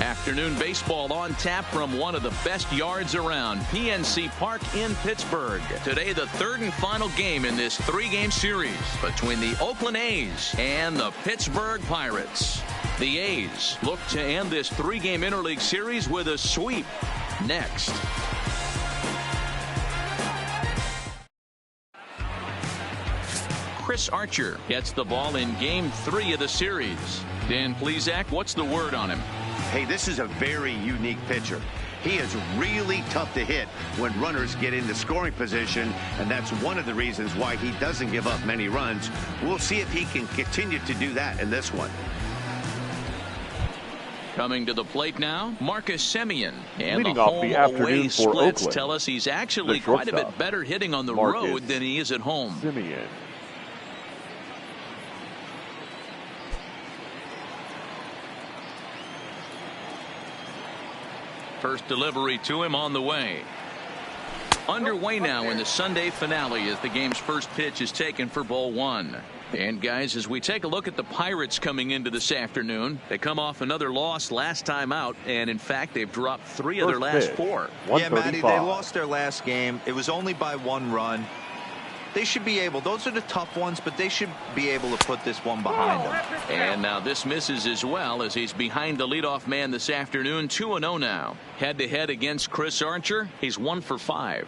Afternoon baseball on tap from one of the best yards around, PNC Park in Pittsburgh. Today, the third and final game in this three-game series between the Oakland A's and the Pittsburgh Pirates. The A's look to end this three-game interleague series with a sweep next. Chris Archer gets the ball in Game 3 of the series. Dan Plesac, what's the word on him? Hey, this is a very unique pitcher. He is really tough to hit when runners get into scoring position, and that's one of the reasons why he doesn't give up many runs. We'll see if he can continue to do that in this one. Coming to the plate now, Marcus Semien. And Leading the off the afternoon home-away for splits Oakland, tell us he's actually quite a bit better hitting on the road than he is at home. Semien. First delivery to him on the way. Underway now in the Sunday finale as the game's first pitch is taken for ball one. And guys, as we take a look at the Pirates coming into this afternoon, they come off another loss last time out, and in fact they've dropped three of their last four. Yeah, Matty, they lost their last game. It was only by 1 run. They should be able, those are the tough ones, but they should be able to put this one behind them. And now this misses as well as he's behind the leadoff man this afternoon. 2-0 now. Head-to-head against Chris Archer. He's 1 for 5.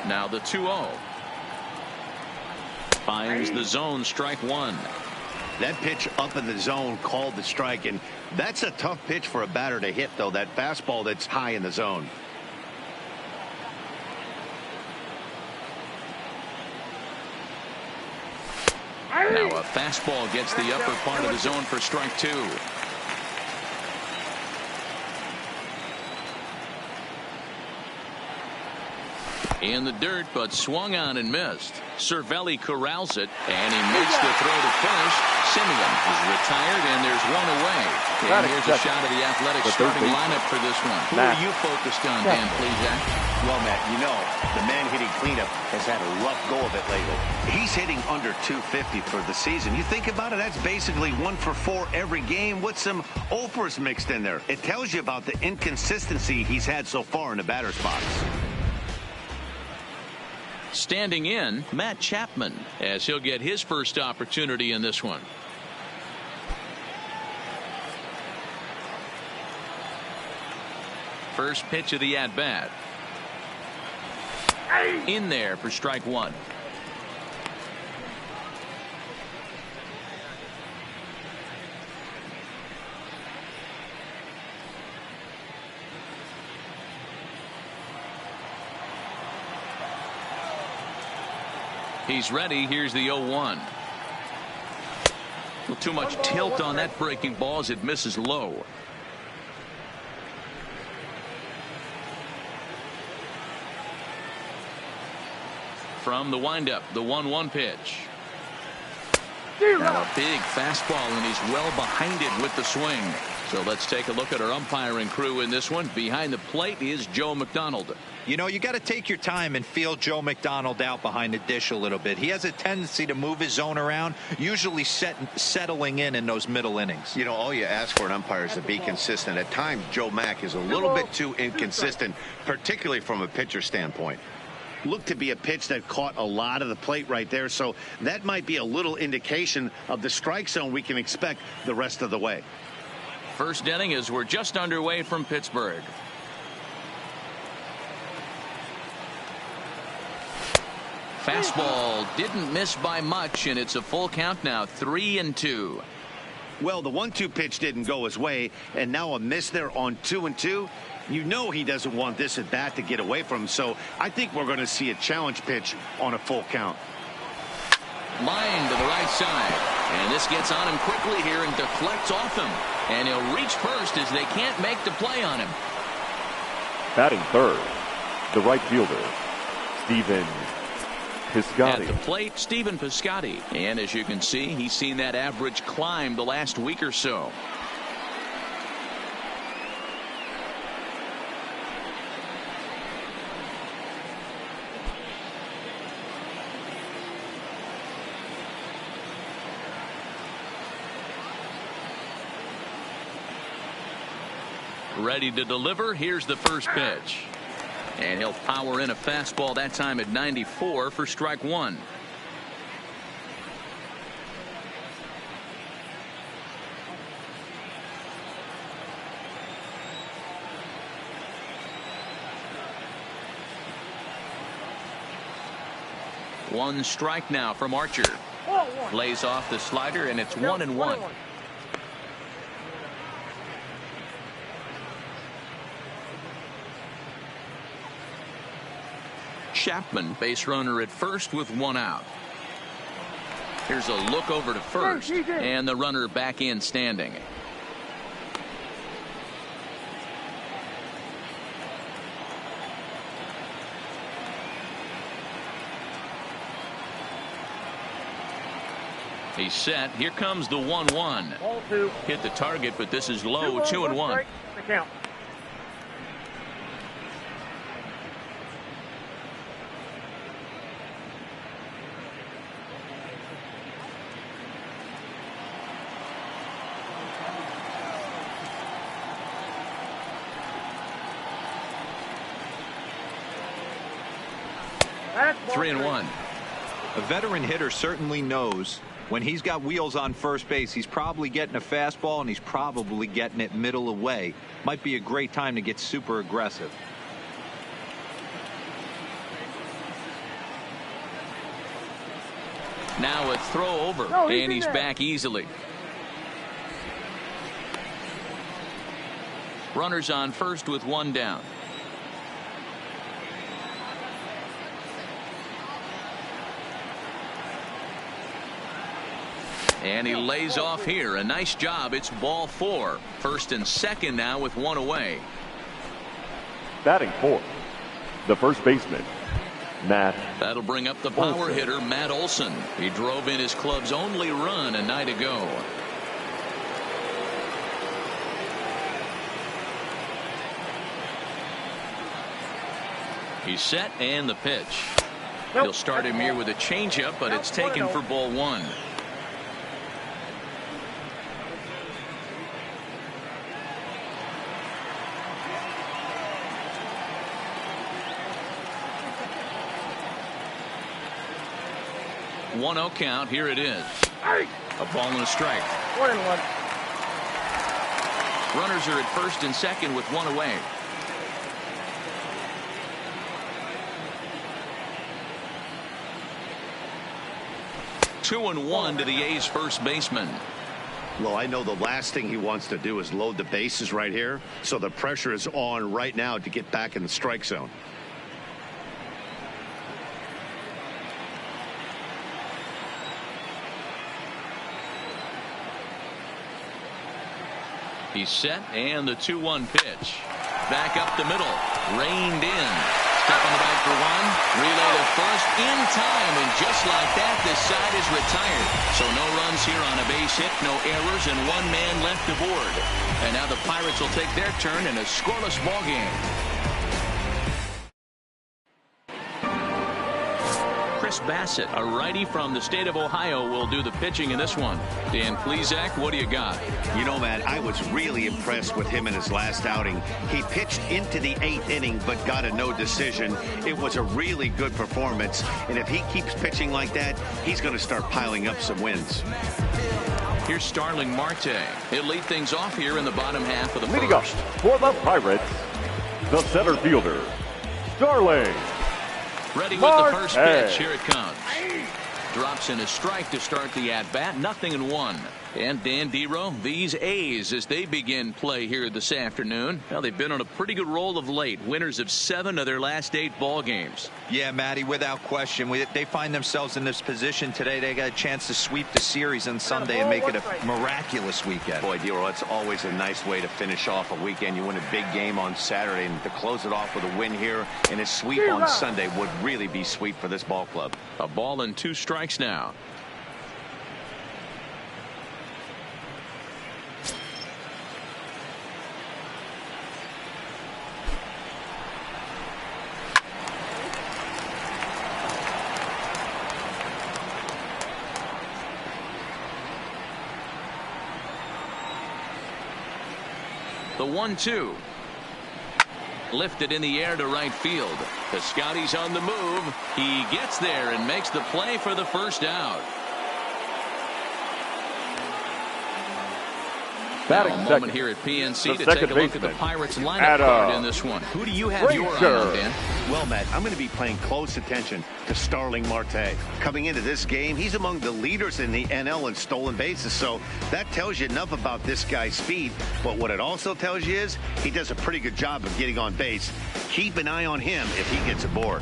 Now the 2-0. Finds the zone, strike one. That pitch up in the zone called the strike, and that's a tough pitch for a batter to hit, though, that fastball that's high in the zone. Now a fastball gets the upper part of the zone for strike two. In the dirt, but swung on and missed. Cervelli corrals it, and he makes the throw to finish. Semien is retired, and there's one away. And here's a shot of the Athletics starting lineup for this one. Who are you focused on, Dan Plesac? Well, Matt, you know, the man hitting cleanup has had a rough go of it lately. He's hitting under 250 for the season. You think about it, that's basically 1 for 4 every game with some offers mixed in there. It tells you about the inconsistency he's had so far in the batter's box. Standing in, Matt Chapman, as he'll get his first opportunity in this one. First pitch of the at-bat. In there for strike one. He's ready. Here's the 0-1. Too much tilt on that breaking ball as it misses low. From the windup, the 1-1 pitch. Now a big fastball, and he's well behind it with the swing. So let's take a look at our umpiring crew in this one. Behind the plate is Joe McDonald. You know, you got to take your time and feel Joe McDonald out behind the dish a little bit. He has a tendency to move his zone around, usually settling in those middle innings. You know, all you ask for an umpire is to be consistent. At times, Joe Mack is a little bit too inconsistent, particularly from a pitcher standpoint. Looked to be a pitch that caught a lot of the plate right there, so that might be a little indication of the strike zone we can expect the rest of the way. First inning as we're just underway from Pittsburgh. Fastball didn't miss by much, and it's a full count now, 3-2. Well, the 1-2 pitch didn't go his way, and now a miss there on 2-2. You know he doesn't want this at bat to get away from him, so I think we're going to see a challenge pitch on a full count. Line to the right side, and this gets on him quickly here and deflects off him, and he'll reach first as they can't make the play on him. Batting third, the right fielder, Stephen Piscotty. At the plate, Stephen Piscotty, and as you can see, he's seen that average climb the last week or so. Ready to deliver. Here's the first pitch. And he'll power in a fastball that time at 94 for strike one. One strike now from Archer. Lays off the slider, and it's 1-1. Chapman, base runner at first with one out. Here's a look over to first, and the runner back in standing. He's set. Here comes the 1-1. Hit the target, but this is low. 2-1. That's 3-1. A veteran hitter certainly knows when he's got wheels on first base, he's probably getting a fastball and he's probably getting it middle away. Might be a great time to get super aggressive. Now a throw over, and he's back easily. Runners on first with one down. And he lays off here. A nice job. It's ball four. First and second now with one away. Batting fourth, the first baseman, Matt. That'll bring up the power hitter, Matt Olson. He drove in his club's only run a night ago. He's set, and the pitch. He'll start him here with a changeup, but it's taken for ball one. One 0 count. Here it is. A ball and a strike. 1-1. Runners are at first and second with one away. Two and one to the A's first baseman. Well, I know the last thing he wants to do is load the bases right here, so the pressure is on right now to get back in the strike zone. He's set, and the 2-1 pitch. Back up the middle. Reined in. Step on the bag for one. Relay to first in time, and just like that, this side is retired. So no runs here on a base hit, no errors, and one man left aboard. And now the Pirates will take their turn in a scoreless ball game. Chris Bassett, a righty from the state of Ohio, will do the pitching in this one. Dan Plesac, what do you got? You know, Matt, I was really impressed with him in his last outing. He pitched into the 8th inning but got a no decision. It was a really good performance, and if he keeps pitching like that, he's going to start piling up some wins. Here's Starling Marte. He'll lead things off here in the bottom half of the Leading up first. for the Pirates, the center fielder, Starling. Ready with the first pitch. Here it comes. Drops in a strike to start the at-bat. 0-1. And Dan Dero, these A's, as they begin play here this afternoon, well, they've been on a pretty good roll of late. Winners of 7 of their last 8 ball games. Yeah, Matty, without question. They find themselves in this position today. They got a chance to sweep the series on Sunday and make it a miraculous weekend. Boy, Dero, that's always a nice way to finish off a weekend. You win a big game on Saturday, and to close it off with a win here and a sweep on Sunday would really be sweet for this ball club. A ball and 2 strikes now. The 1-2. Lifted in the air to right field. Piscotty's on the move. He gets there and makes the play for the first out. Now a moment here at PNC to take a look at the Pirates lineup card in this one. Who do you have your eye on, Dan? Well, Matt, I'm going to be paying close attention to Starling Marte. Coming into this game, he's among the leaders in the NL in stolen bases, so that tells you enough about this guy's speed. But what it also tells you is he does a pretty good job of getting on base. Keep an eye on him if he gets aboard.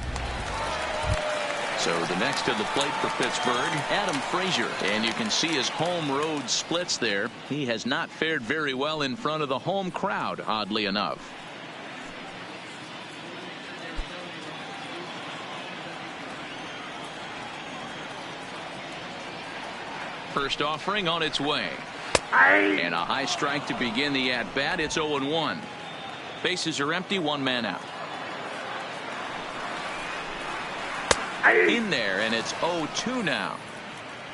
So the next to the plate for Pittsburgh, Adam Frazier. And you can see his home road splits there. He has not fared very well in front of the home crowd, oddly enough. First offering on its way. And a high strike to begin the at-bat. It's 0-1. Bases are empty, one man out. In there, and it's 0-2 now.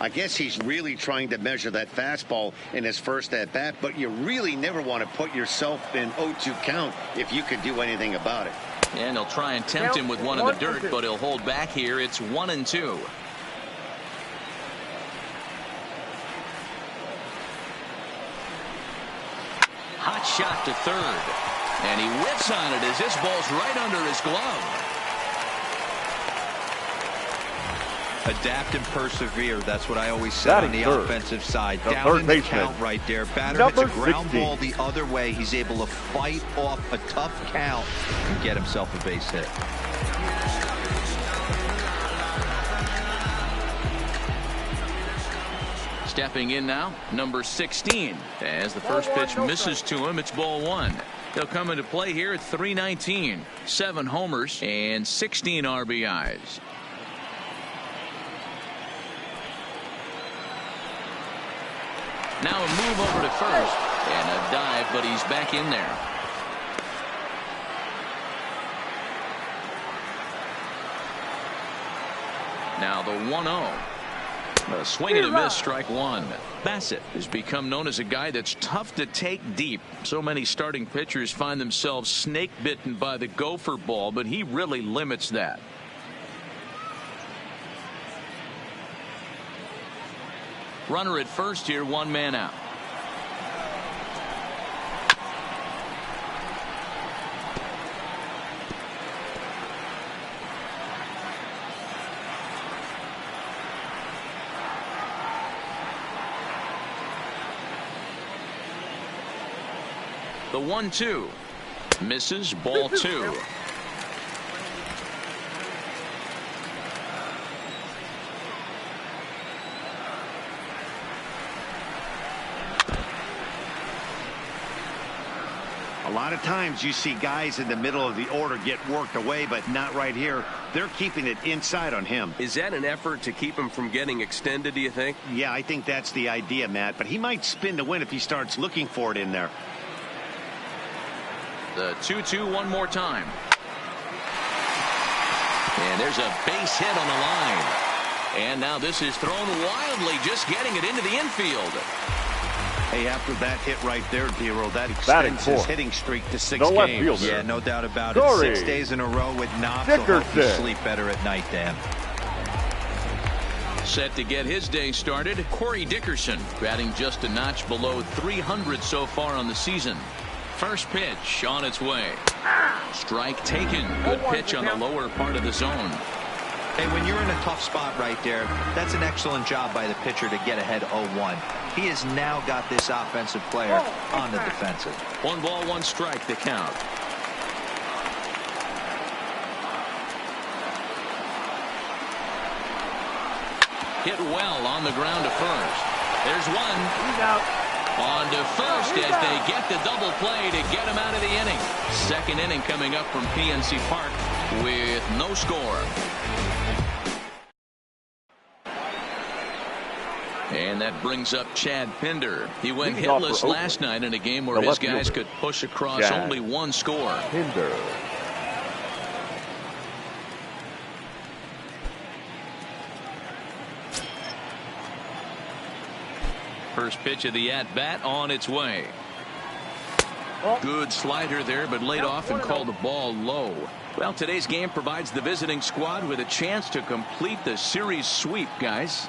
I guess he's really trying to measure that fastball in his first at-bat, but you really never want to put yourself in 0-2 count if you could do anything about it. And they'll try and tempt him with one in the dirt, but he'll hold back here. It's 1-2. Hot shot to third. And he whiffs on it as this ball's right under his glove. Adapt and persevere. That's what I always said on the offensive side. Down in the count right there. Batter hits a ground ball the other way. He's able to fight off a tough count and get himself a base hit. Stepping in now, number 16. As the first pitch misses to him, it's ball one. He'll come into play here at 319. 7 homers and 16 RBIs. Now a move over to first and a dive, but he's back in there. Now the 1-0. A swing and a miss, strike one. Bassett has become known as a guy that's tough to take deep. So many starting pitchers find themselves snake bitten by the gopher ball, but he really limits that. Runner at first here, one man out. The 1-2 misses, ball two. A lot of times you see guys in the middle of the order get worked away, but not right here. They're keeping it inside on him. Is that an effort to keep him from getting extended, do you think? Yeah, I think that's the idea, Matt, but he might spin to win if he starts looking for it in there. The 2-2 one more time. And there's a base hit on the line. And now this is thrown wildly, just getting it into the infield. Hey, after that hit right there, Dero, that extends his hitting streak to 6 games. Yeah, no doubt about it. 6 days in a row with knocks will help you sleep better at night, Dan. Set to get his day started, Corey Dickerson, batting just a notch below 300 so far on the season. First pitch on its way. Strike taken. Good pitch on the lower part of the zone. Hey, when you're in a tough spot right there, that's an excellent job by the pitcher to get ahead 0-1. He has now got this offensive player on the defensive. 1 ball, 1 strike, the count. Hit well on the ground to first. There's one. He's out. On to first as they get the double play to get him out of the inning. Second inning coming up from PNC Park with no score. And that brings up Chad Pinder. He went hitless last night in a game where his guys could push across only 1 score. Pinder. First pitch of the at-bat on its way. Good slider there, but laid off and called the ball low. Well, today's game provides the visiting squad with a chance to complete the series sweep, guys.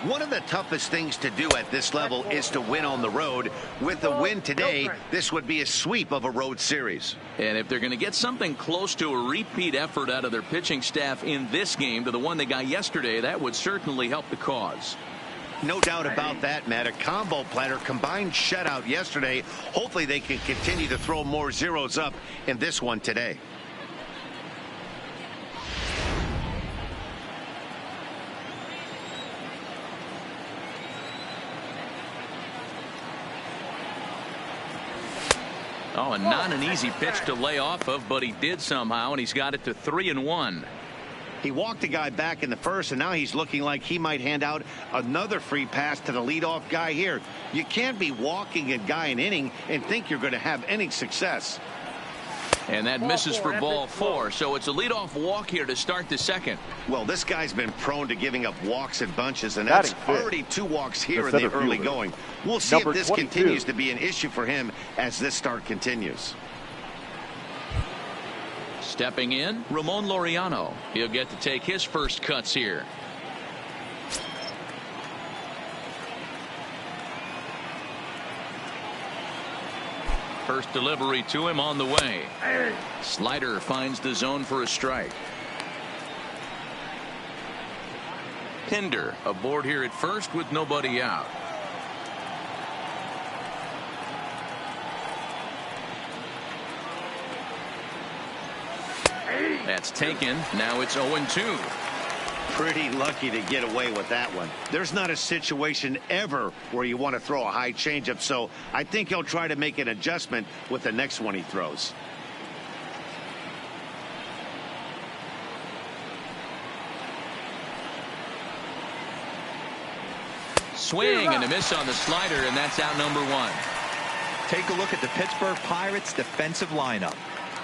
One of the toughest things to do at this level is to win on the road. With a win today, this would be a sweep of a road series. And if they're going to get something close to a repeat effort out of their pitching staff in this game to the one they got yesterday, that would certainly help the cause. No doubt about that, Matt. A combo platter, combined shutout yesterday. Hopefully they can continue to throw more zeros up in this one today. Oh, and not an easy pitch to lay off of, but he did somehow, and he's got it to 3-1. He walked the guy back in the first, and now he's looking like he might hand out another free pass to the leadoff guy here. You can't be walking a guy an inning and think you're going to have any success. And that misses for ball 4, so it's a leadoff walk here to start the second. Well, this guy's been prone to giving up walks in bunches, and that's already 2 walks here in the early going. We'll see if this continues to be an issue for him as this start continues. Stepping in, Ramon Laureano. He'll get to take his first cuts here. First delivery to him on the way. Slider finds the zone for a strike. Pinder aboard here at first with nobody out. That's taken. Now it's 0-2. Pretty lucky to get away with that one. There's not a situation ever where you want to throw a high changeup, so I think he'll try to make an adjustment with the next one he throws. Swing and a miss on the slider, and that's out number 1. Take a look at the Pittsburgh Pirates defensive lineup.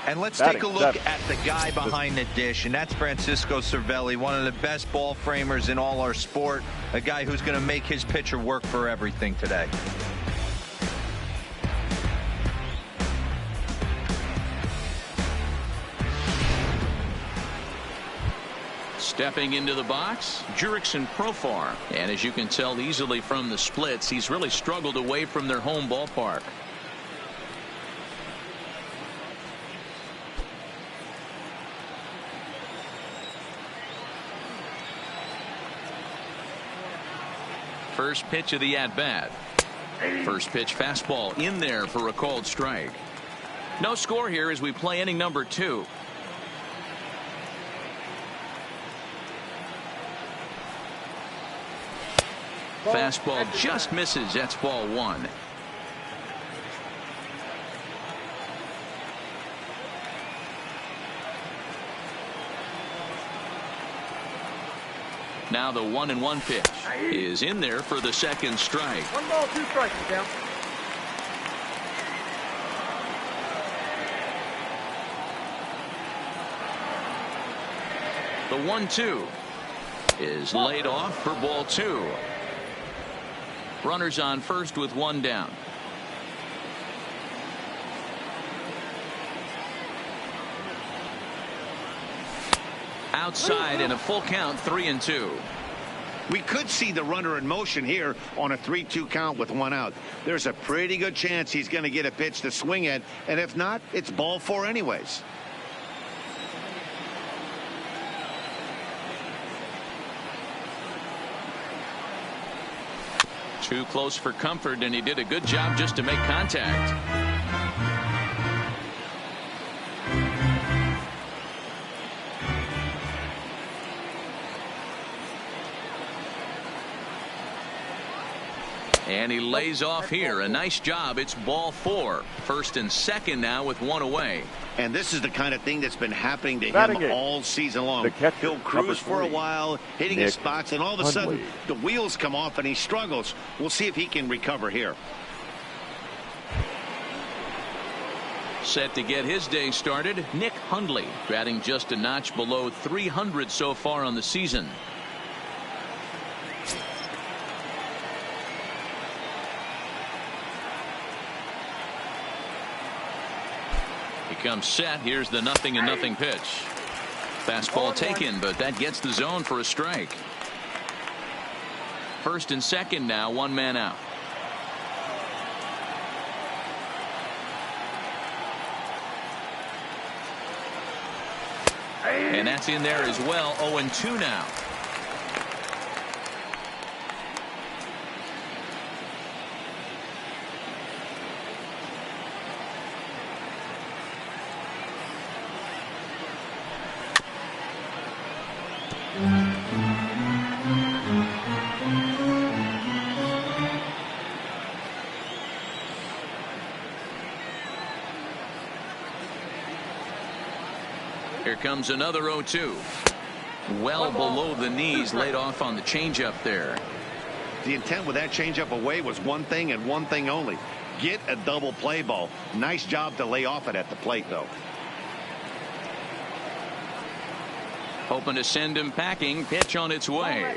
And let's take a look at the guy behind the dish, and that's Francisco Cervelli, one of the best ball framers in all our sport, a guy who's going to make his pitcher work for everything today. Stepping into the box, Jurickson Profar. And as you can tell easily from the splits, he's really struggled away from their home ballpark. First pitch of the at-bat. First pitch fastball in there for a called strike. No score here as we play inning number 2. Fastball just misses. That's ball 1. Now the 1-1 pitch is in there for the second strike. 1 ball, 2 strikes down. The 1-2 is laid off for ball 2. Runners on first with 1 down. Outside and a full count, 3-2. We could see the runner in motion here on a 3-2 count with 1 out. There's a pretty good chance he's going to get a pitch to swing at, and if not, it's ball 4 anyways. Too close for comfort, and he did a good job just to make contact. And he lays off here. A nice job. It's ball 4. First and second now with 1 away. And this is the kind of thing that's been happening to him all season long. He'll cruise for a while, hitting his spots, and all of a sudden the wheels come off and he struggles. We'll see if he can recover here. Set to get his day started, Nick Hundley, batting just a notch below 300 so far on the season. He comes set. Here's the 0-0 pitch. Fastball taken, but that gets the zone for a strike. First and second now, one man out. And that's in there as well. 0-2 now. Here comes another 0-2. Well below the knees, laid off on the changeup there. The intent with that changeup away was one thing and one thing only. Get a double play ball. Nice job to lay off it at the plate, though. Hoping to send him packing. Pitch on its way.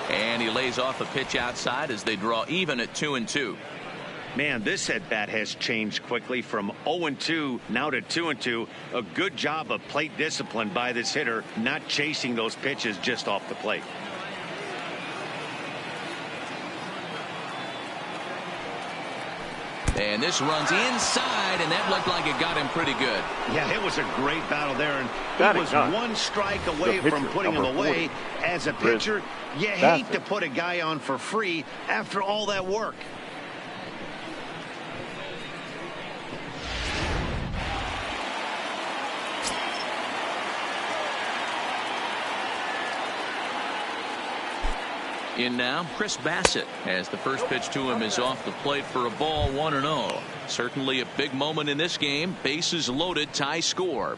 And he lays off a pitch outside as they draw even at 2-2. Man, this at bat has changed quickly from 0-2 now to 2-2. A good job of plate discipline by this hitter, not chasing those pitches just off the plate. And this runs inside, and that looked like it got him pretty good. Yeah, it was a great battle there, and he was one strike away from putting him away. As a pitcher, you hate to put a guy on for free after all that work. In now, Chris Bassett, as the first pitch to him is off the plate for a ball, 1-0. Certainly a big moment in this game. Bases loaded, tie score.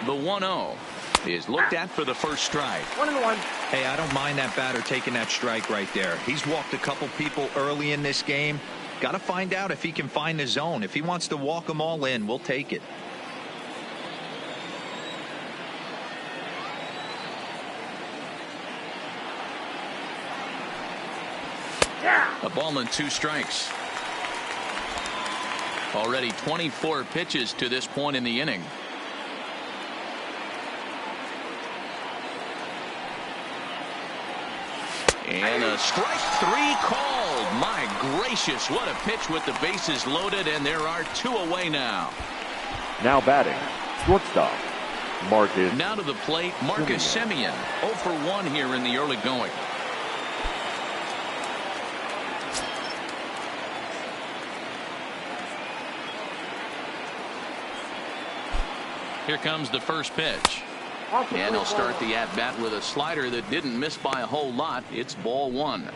The 1-0 is looked at for the first strike. 1-1. Hey, I don't mind that batter taking that strike right there. He's walked a couple people early in this game. Got to find out if he can find the zone. If he wants to walk them all in, we'll take it. A ball and 2 strikes. Already 24 pitches to this point in the inning. And a strike 3 called. My gracious, what a pitch with the bases loaded, and there are 2 away now. Now batting, shortstop, Marcus. Now to the plate, Marcus Semien. 0 for 1 here in the early going. Here comes the first pitch. And he'll start the at-bat with a slider that didn't miss by a whole lot. It's ball 1.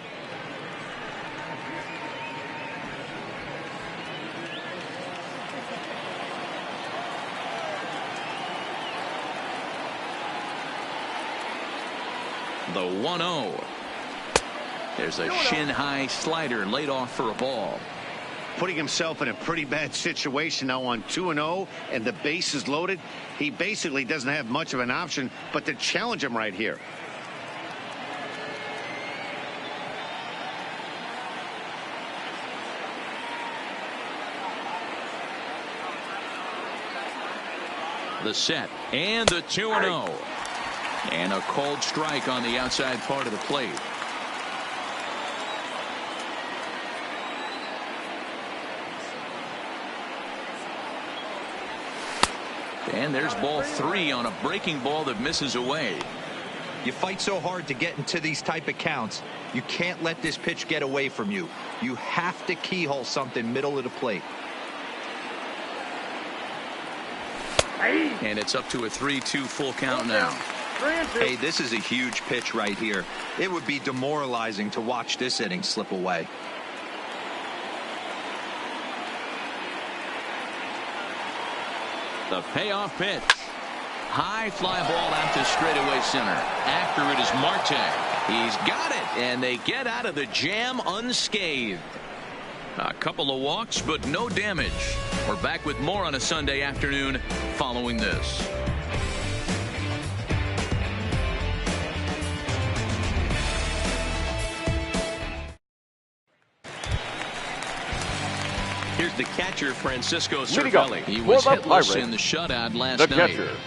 The 1-0. There's a shin-high slider laid off for a ball. Putting himself in a pretty bad situation now on 2-0 and the bases loaded. He basically doesn't have much of an option but to challenge him right here. The set and the 2-0. And a cold strike on the outside part of the plate. And there's ball 3 on a breaking ball that misses away. You fight so hard to get into these type of counts. You can't let this pitch get away from you. You have to keyhole something middle of the plate. And it's up to a 3-2 full count now. Hey, this is a huge pitch right here. It would be demoralizing to watch this inning slip away. The payoff pitch. High fly ball out to straightaway center. After it is Marte. He's got it, and they get out of the jam unscathed. A couple of walks, but no damage. We're back with more on a Sunday afternoon following this. the catcher, Francisco Cervelli. He was was hitless in the shutout last night. The catcher,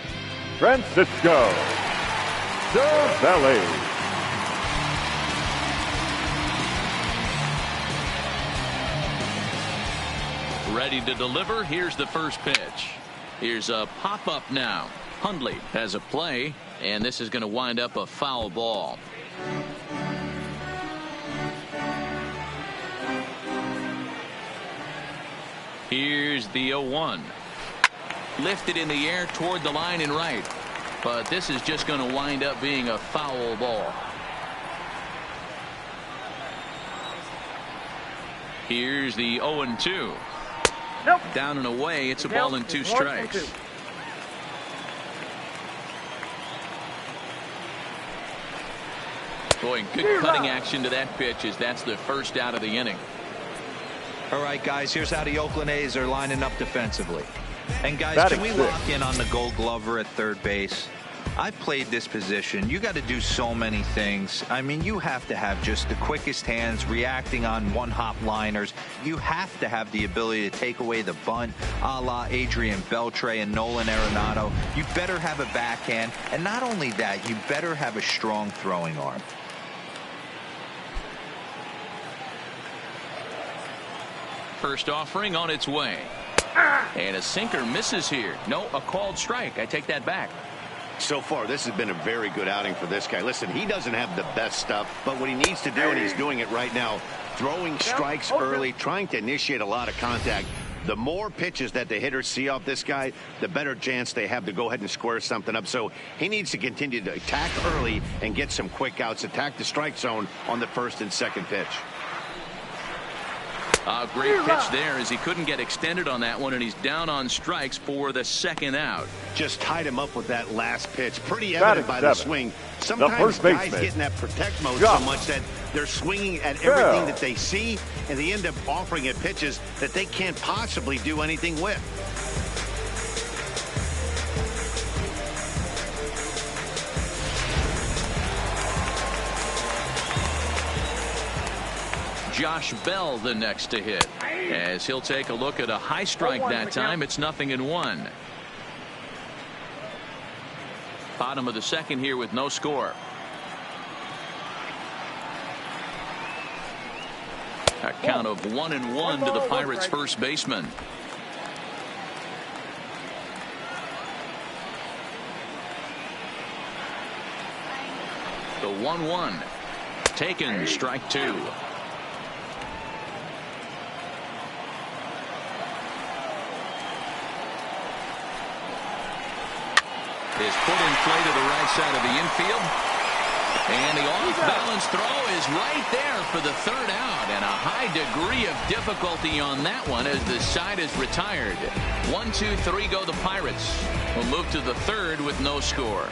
Francisco Cervelli. Ready to deliver. Here's the first pitch. Here's a pop-up now. Hundley has a play, and this is going to wind up a foul ball. Here's the 0-1. Lifted in the air toward the line and right. But this is just going to wind up being a foul ball. Here's the 0-2. Nope. Down and away. It's a ball and 2 strikes. Boy, good cutting action to that pitch as that's the first out of the inning. All right, guys, here's how the Oakland A's are lining up defensively. And, guys, can we lock in on the Gold Glover at third base? I've played this position. You got to do so many things. I mean, you have to have just the quickest hands, reacting on one-hop liners. You have to have the ability to take away the bunt, a la Adrian Beltre and Nolan Arenado. You better have a backhand. And not only that, you better have a strong throwing arm. First offering on its way. And a sinker misses here. No, a called strike. I take that back. So far, this has been a very good outing for this guy. Listen, he doesn't have the best stuff, but what he needs to do, and he's doing it right now, throwing strikes early, trying to initiate a lot of contact. The more pitches that the hitters see off this guy, the better chance they have to go ahead and square something up. So he needs to continue to attack early and get some quick outs, attack the strike zone on the first and second pitch. A great pitch there as he couldn't get extended on that one, and he's down on strikes for the second out. Just tied him up with that last pitch. Pretty evident by the swing. Sometimes guys get in that protect mode so much that they're swinging at everything that they see, and they end up offering at pitches that they can't possibly do anything with. Josh Bell the next to hit, as he'll take a look at a high strike that time. It's 0-1. Bottom of the second here with no score. A count of 1-1 to the Pirates' first baseman. The 1-1 taken, strike 2. Is put in play to the right side of the infield. And the off-balance throw is right there for the third out. And a high degree of difficulty on that one as the side is retired. 1, 2, 3 go the Pirates. We'll move to the third with no score.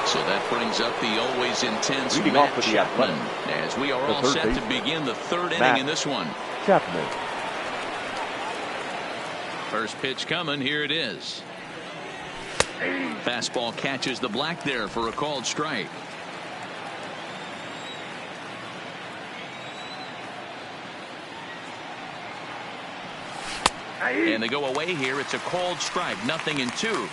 So that brings up the always intense Matt Chapman, as we are all set to begin the third inning in this one. Chapman. First pitch coming. Here it is. Fastball catches the black there for a called strike. And they go away here. It's a called strike. 0-2.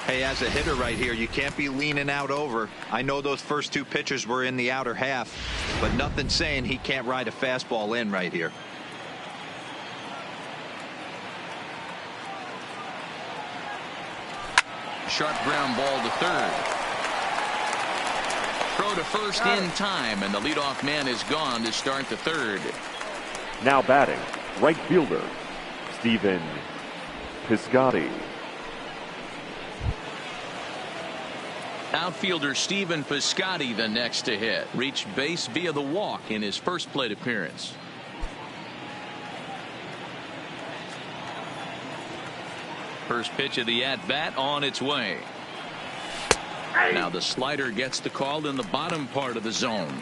Hey, as a hitter right here, you can't be leaning out over. I know those first 2 pitchers were in the outer half, but nothing saying he can't ride a fastball in right here. Sharp ground ball to third. Throw to first in time, and the leadoff man is gone to start the third. Now batting, right fielder, Stephen Piscotty. Outfielder Stephen Piscotty the next to hit. Reached base via the walk in his first plate appearance. First pitch of the at-bat on its way. Now the slider gets the call in the bottom part of the zone.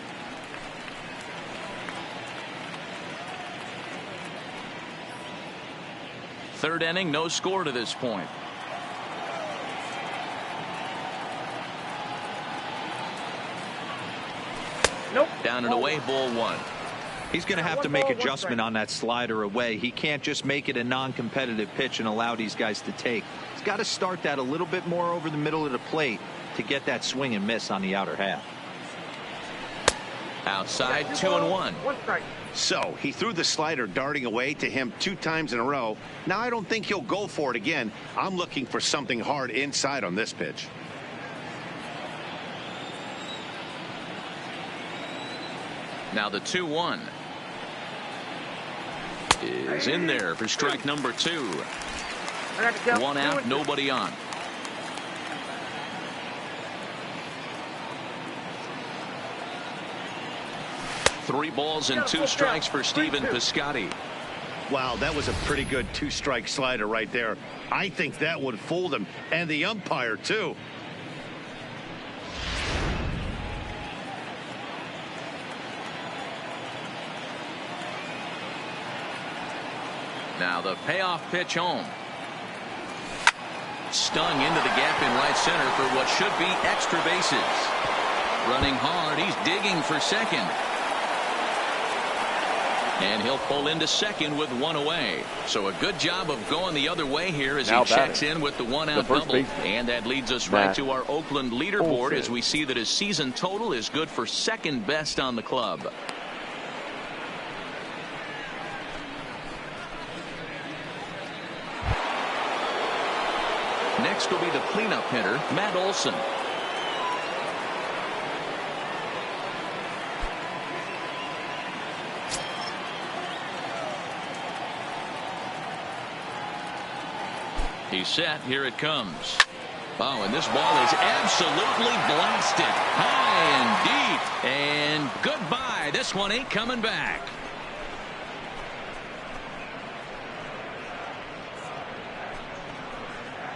Third inning, no score to this point. Down and away, ball one. He's going to have to make adjustment on that slider away. He can't just make it a non-competitive pitch and allow these guys to take. He's got to start that a little bit more over the middle of the plate to get that swing and miss on the outer half. Outside, 2-1. So he threw the slider darting away to him 2 times in a row. Now I don't think he'll go for it again. I'm looking for something hard inside on this pitch. Now the 2-1 is in there for strike number 2. 1 out, nobody on. Three balls and 2 strikes for Stephen Piscotty. Wow, that was a pretty good 2-strike slider right there. I think that would fool them, and the umpire too. Now the payoff pitch home. Stung into the gap in right center for what should be extra bases. Running hard, he's digging for second. And he'll pull into second with 1 away. So a good job of going the other way here as he checks in with the 1-out double. And that leads us right to our Oakland leaderboard as we see that his season total is good for second best on the club. Next will be the cleanup hitter, Matt Olson. He's set. Here it comes. Oh, and this ball is absolutely blasted. High and deep. And goodbye. This one ain't coming back.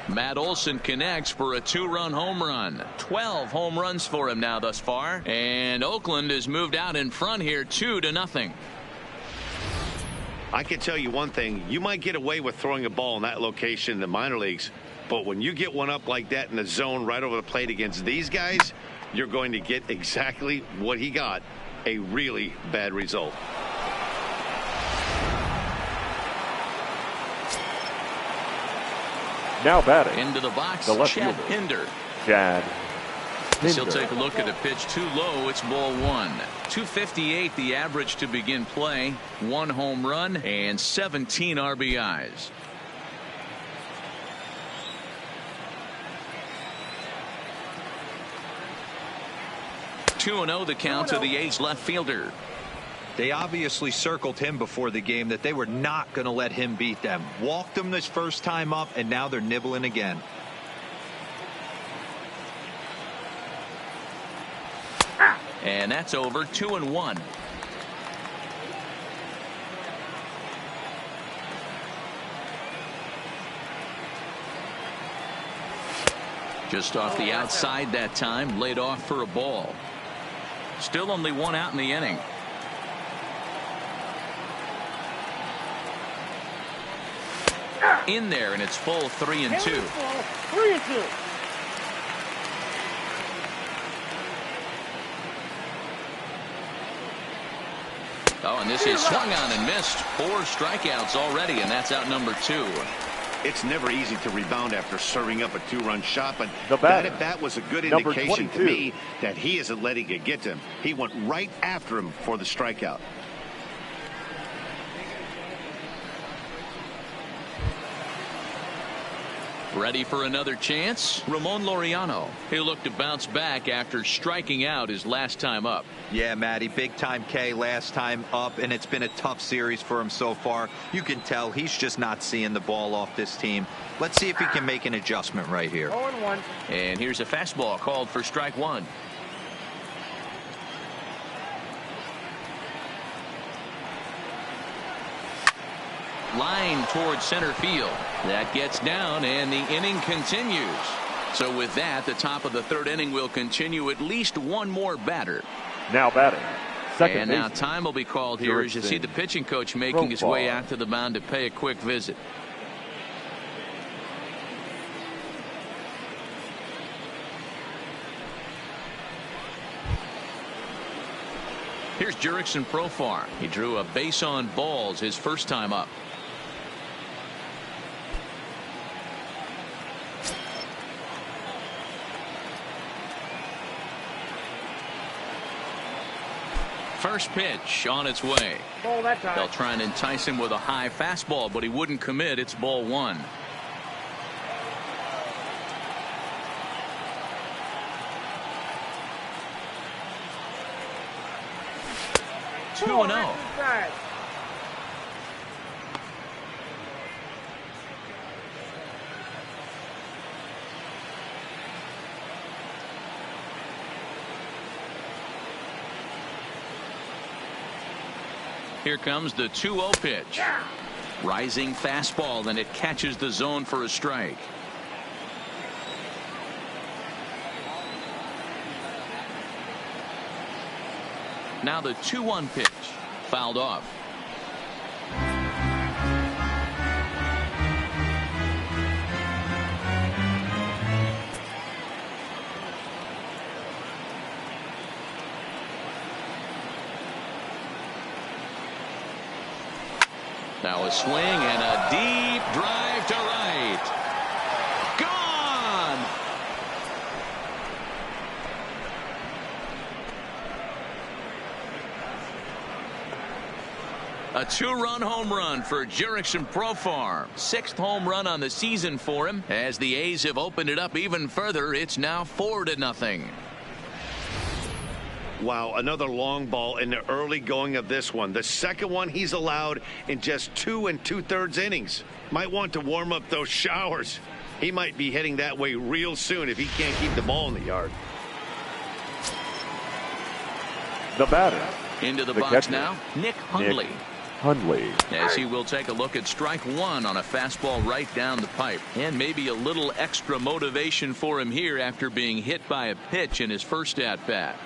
Matt Olson connects for a 2-run home run. 12 home runs for him now thus far. And Oakland has moved out in front here 2-0. I can tell you one thing. You might get away with throwing a ball in that location in the minor leagues, but when you get one up like that in the zone right over the plate against these guys, you're going to get exactly what he got, a really bad result. Now batting. Into the box, the left Chad fielder, Pinder. Chad He'll take a look at a pitch too low. It's ball 1. 258 the average to begin play. 1 home run and 17 RBIs. Two and 0 the count to the A's left fielder. They obviously circled him before the game that they were not going to let him beat them. Walked him this first time up, and now they're nibbling again. And that's over. 2-1. Just off the outside that time, laid off for a ball. Still only 1 out in the inning. In there, and it's full 3-2. 3-2. Oh, and this is swung on and missed. 4 strikeouts already, and that's out number 2. It's never easy to rebound after serving up a 2-run shot, but that at bat was a good indication to me that he isn't letting it get to him. He went right after him for the strikeout. Ready for another chance? Ramon Laureano. He'll look to bounce back after striking out his last time up. Yeah, Matty, big time K last time up, and it's been a tough series for him so far. You can tell he's just not seeing the ball off this team. Let's see if he can make an adjustment right here. 0-1. And here's a fastball called for strike 1. Line towards center field. That gets down, and the inning continues. So with that, the top of the 3rd inning will continue. At least 1 more batter. Now batting. Second and now baseman, time will be called here as you see the pitching coach making his way out to the mound to pay a quick visit. Here's Jurickson Profar. He drew a base on balls his first time up. First pitch on its way. They'll try and entice him with a high fastball, but he wouldn't commit. It's ball one. Two and oh. Here comes the 2-0 pitch. Rising fastball, and it catches the zone for a strike. Now the 2-1 pitch. Fouled off. Now a swing and a deep drive to right. Gone! A 2-run home run for Jurickson Profar. 6th home run on the season for him. As the A's have opened it up even further, it's now 4-0. Wow, another long ball in the early going of this one. The second one he's allowed in just 2 2/3 innings. Might want to warm up those showers. He might be heading that way real soon if he can't keep the ball in the yard. The batter. Into the box catcher. Now, Nick Hundley. As he will take a look at strike one on a fastball right down the pipe. And maybe a little extra motivation for him here after being hit by a pitch in his first at-bat.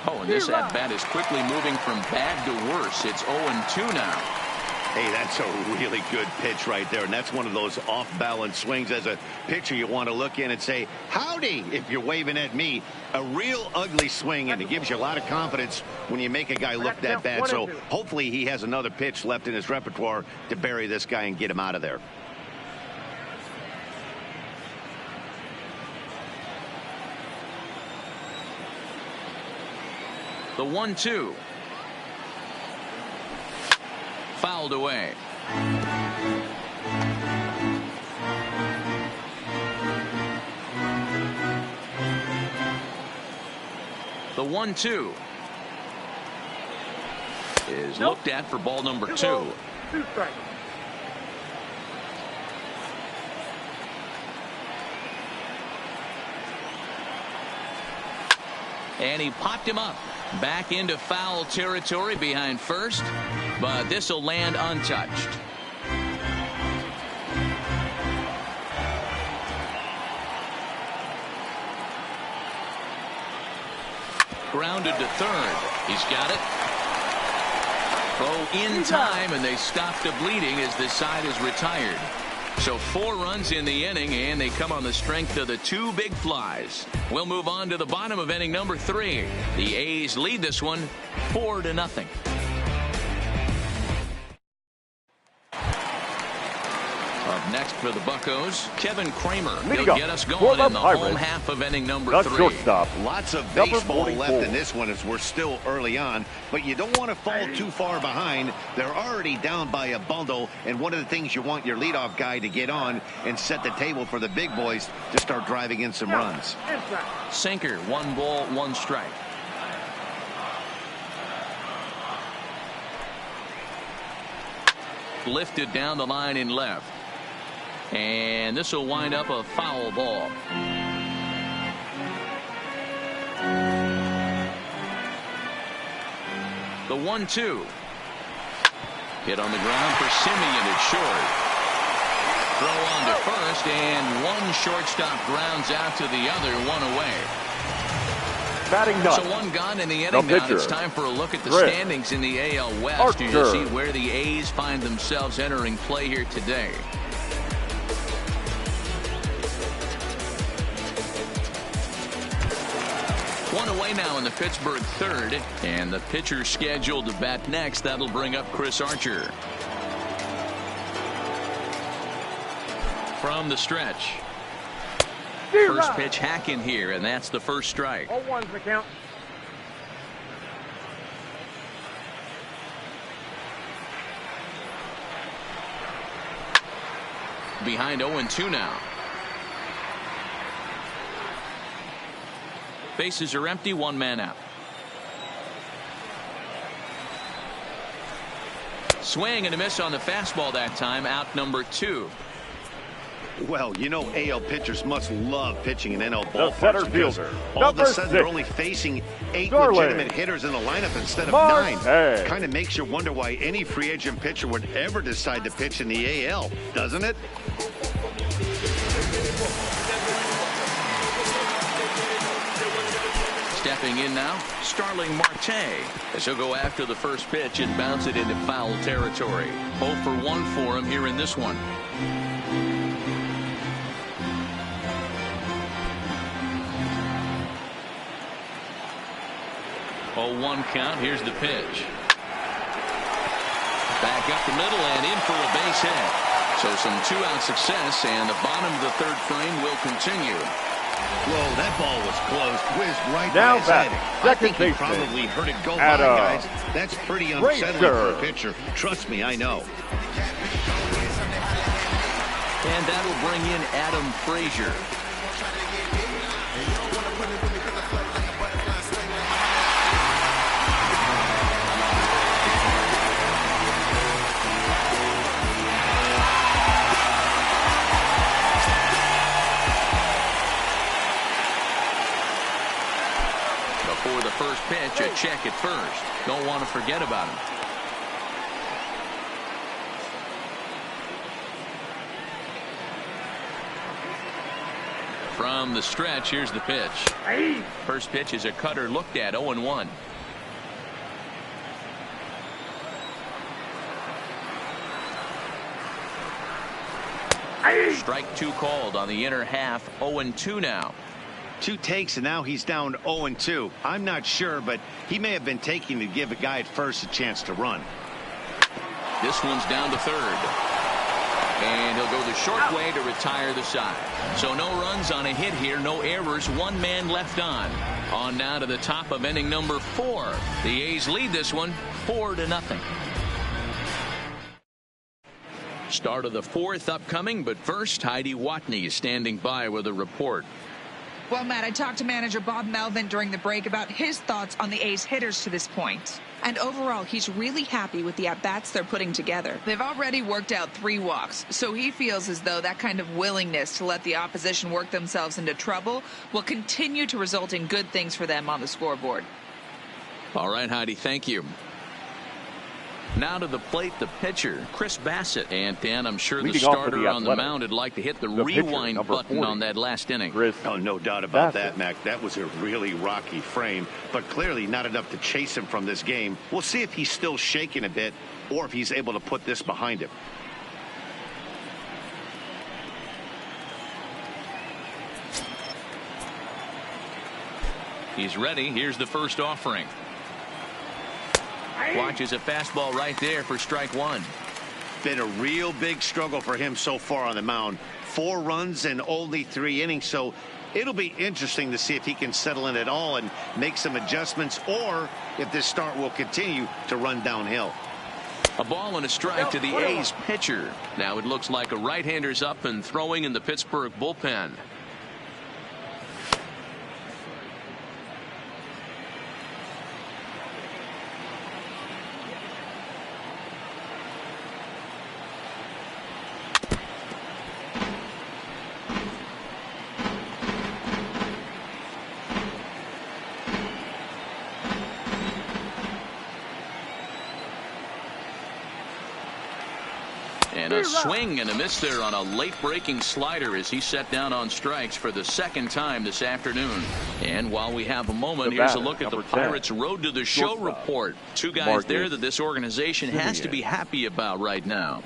Oh, and this at-bat is quickly moving from bad to worse. It's 0-2 now. Hey, that's a really good pitch right there, and that's one of those off-balance swings. As a pitcher, you want to look in and say, howdy, if you're waving at me. A real ugly swing, and it gives you a lot of confidence when you make a guy look that bad. So hopefully he has another pitch left in his repertoire to bury this guy and get him out of there. The 1-2. Fouled away. The 1-2 is looked at for ball number 2. 2 strikes. And he popped him up. Back into foul territory behind first, but this will land untouched. Grounded to third. He's got it. Throw in time, and they stop the bleeding as this side is retired. So 4 runs in the inning, and they come on the strength of the 2 big flies. We'll move on to the bottom of inning number 3. The A's lead this one 4-0. Up next for the Buccos, Kevin Kramer. He'll get us going in the home half of inning number 3. Shortstop. Lots of baseball left in this one as we're still early on, but you don't want to fall too far behind. They're already down by a bundle, and one of the things you want your leadoff guy to get on and set the table for the big boys to start driving in some runs. Sinker, 1 ball, 1 strike. Lifted down the line in left. And this will wind up a foul ball. The 1-2. Hit on the ground for Simeon. It's short. Throw on to first, and one shortstop grounds out to the other, 1 away. Batting none. So 1 gone in the inning now. It's time for a look at the standings in the AL West to see where the A's find themselves entering play here today. One away now in the Pittsburgh third, and the pitcher scheduled to bat next. That'll bring up Chris Archer. From the stretch. First pitch hack in here, and that's the first strike. 0-1's the count. Behind 0-2 now. Bases are empty, one man out. Swing and a miss on the fastball that time, out number 2. Well, you know AL pitchers must love pitching in NL The ballparks. center fielder, All of a sudden, 6. they're only facing 8 Darling. legitimate hitters in the lineup instead of Mark 9. Kind of makes you wonder why any free agent pitcher would ever decide to pitch in the AL, doesn't it? Stepping in now, Starling Marte, as he'll go after the first pitch and bounce it into foul territory. 0 for 1 for him here in this one. 0-1 count. Here's the pitch. Back up the middle and in for a base hit. So some 2-out success, and the bottom of the third frame will continue. Whoa, that ball was close. Whizzed right Now by his back, head. I think he second baseman, probably heard it go by, Adam guys. That's pretty unsettling for a Frazier. pitcher. Trust me, I know. And that'll bring in Adam Frazier. Before the first pitch, a check at first. Don't want to forget about him. From the stretch, here's the pitch. First pitch is a cutter looked at, 0-1. Strike 2 called on the inner half, 0-2 now. 2 takes, and now he's down 0-2. I'm not sure, but he may have been taking to give a guy at first a chance to run. This one's down to third. And he'll go the short way to retire the side. So no runs on a hit here, no errors, 1 man left on. On now to the top of inning number 4. The A's lead this one 4-0. Start of the 4th upcoming, but first Heidi Watney is standing by with a report. Well, Matt, I talked to manager Bob Melvin during the break about his thoughts on the A's hitters to this point. And overall, he's really happy with the at-bats they're putting together. They've already worked out 3 walks, so he feels as though that kind of willingness to let the opposition work themselves into trouble will continue to result in good things for them on the scoreboard. All right, Heidi, thank you. Now to the plate, the pitcher, Chris Bassett. And, Dan, I'm sure the starter on the mound would like to hit the rewind button 40, on that last inning. Oh, no doubt about that, Mac. That was a really rocky frame, but clearly not enough to chase him from this game. We'll see if he's still shaking a bit or if he's able to put this behind him. He's ready. Here's the first offering. Watches a fastball right there for strike 1. Been a real big struggle for him so far on the mound. 4 runs in only 3 innings, so it'll be interesting to see if he can settle in at all and make some adjustments, or if this start will continue to run downhill. A ball and a strike to the A's pitcher. Now it looks like a right-hander's up and throwing in the Pittsburgh bullpen. And a swing and a miss there on a late breaking slider as he set down on strikes for the 2nd time this afternoon. And while we have a moment, here's a look at the Pirates' Road to the Show report. 2 guys there that this organization has to be happy about right now.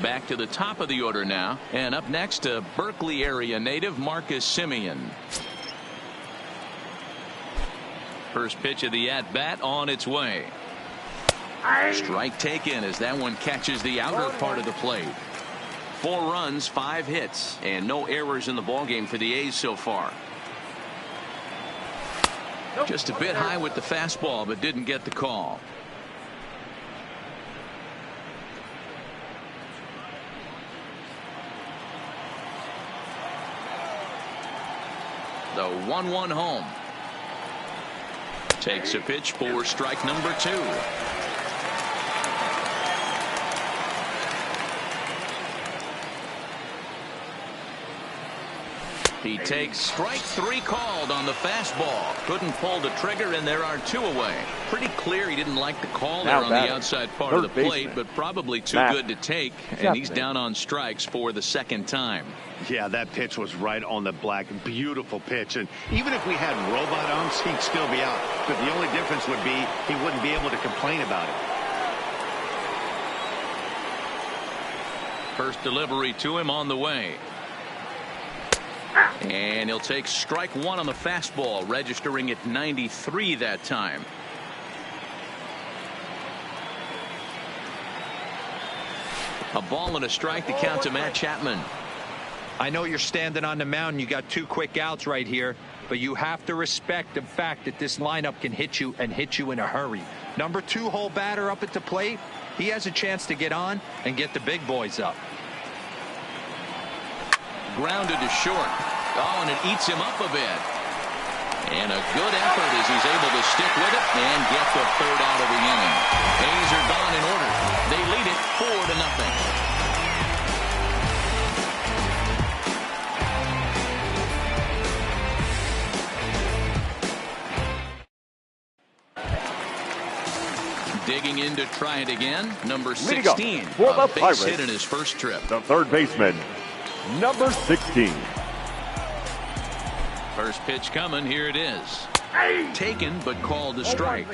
Back to the top of the order now. And up next, a Berkeley area native, Marcus Semien. First pitch of the at-bat on its way. Strike taken as that one catches the outer part of the plate. 4 runs, 5 hits, and no errors in the ballgame for the A's so far. Just a bit high with the fastball, but didn't get the call. The 1-1 home. Takes a pitch for strike number 2. He takes strike 3 called on the fastball. Couldn't pull the trigger, and there are 2 away. Pretty clear he didn't like the call there on the outside part of the plate, but probably too good to take, and he's down on strikes for the second time. Yeah, that pitch was right on the black. Beautiful pitch. And even if we had robot arms, he'd still be out. But the only difference would be he wouldn't be able to complain about it. First delivery to him on the way. And he'll take strike 1 on the fastball, registering at 93 that time. A ball and a strike to count to Matt Chapman. I know you're standing on the mound. You got 2 quick outs right here, but you have to respect the fact that this lineup can hit you and hit you in a hurry. Number 2 hole batter up at the plate. He has a chance to get on and get the big boys up. Grounded to short. Oh, and it eats him up a bit. And a good effort as he's able to stick with it and get the 3rd out of the inning. A's are gone in order. They lead it 4-0. Digging in to try it again. Number 16. A base hit in his first trip. The third baseman, number 16. First pitch coming. Here it is. Taken, but called a strike.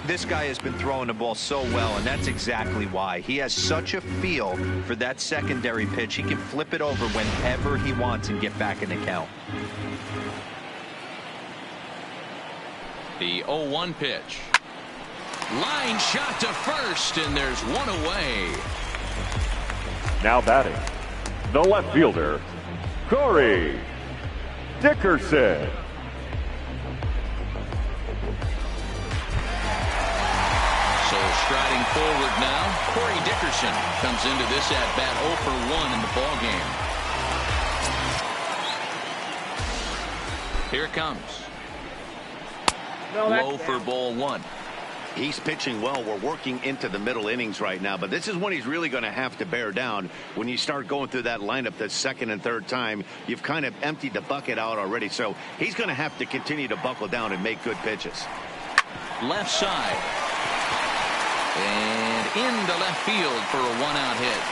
This guy has been throwing the ball so well, and that's exactly why. He has such a feel for that secondary pitch. He can flip it over whenever he wants and get back in the count. The 0-1 pitch. Line shot to first, and there's 1 away. Now batting, the left fielder, Corey Dickerson. So striding forward now, Corey Dickerson comes into this at-bat 0 for 1 in the ballgame. Here it comes. Low for ball 1. He's pitching well. We're working into the middle innings right now, but this is when he's really going to have to bear down. When you start going through that lineup the 2nd and 3rd time, you've kind of emptied the bucket out already. So he's going to have to continue to buckle down and make good pitches. Left side. And into left field for a 1-out hit.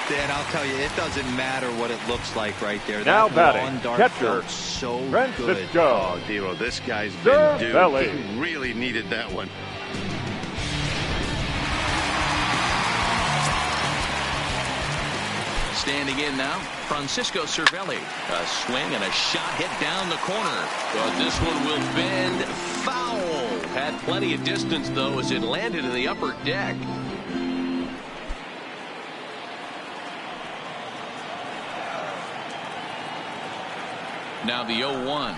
Dan, I'll tell you, it doesn't matter what it looks like right there. Now that batting, dart catcher, felt so Francisco. good. Oh, Dero, this guy's been due. He really needed that one. Standing in now, Francisco Cervelli. A swing and a shot hit down the corner. But this one will bend foul. Had plenty of distance, though, as it landed in the upper deck. Now the 0-1.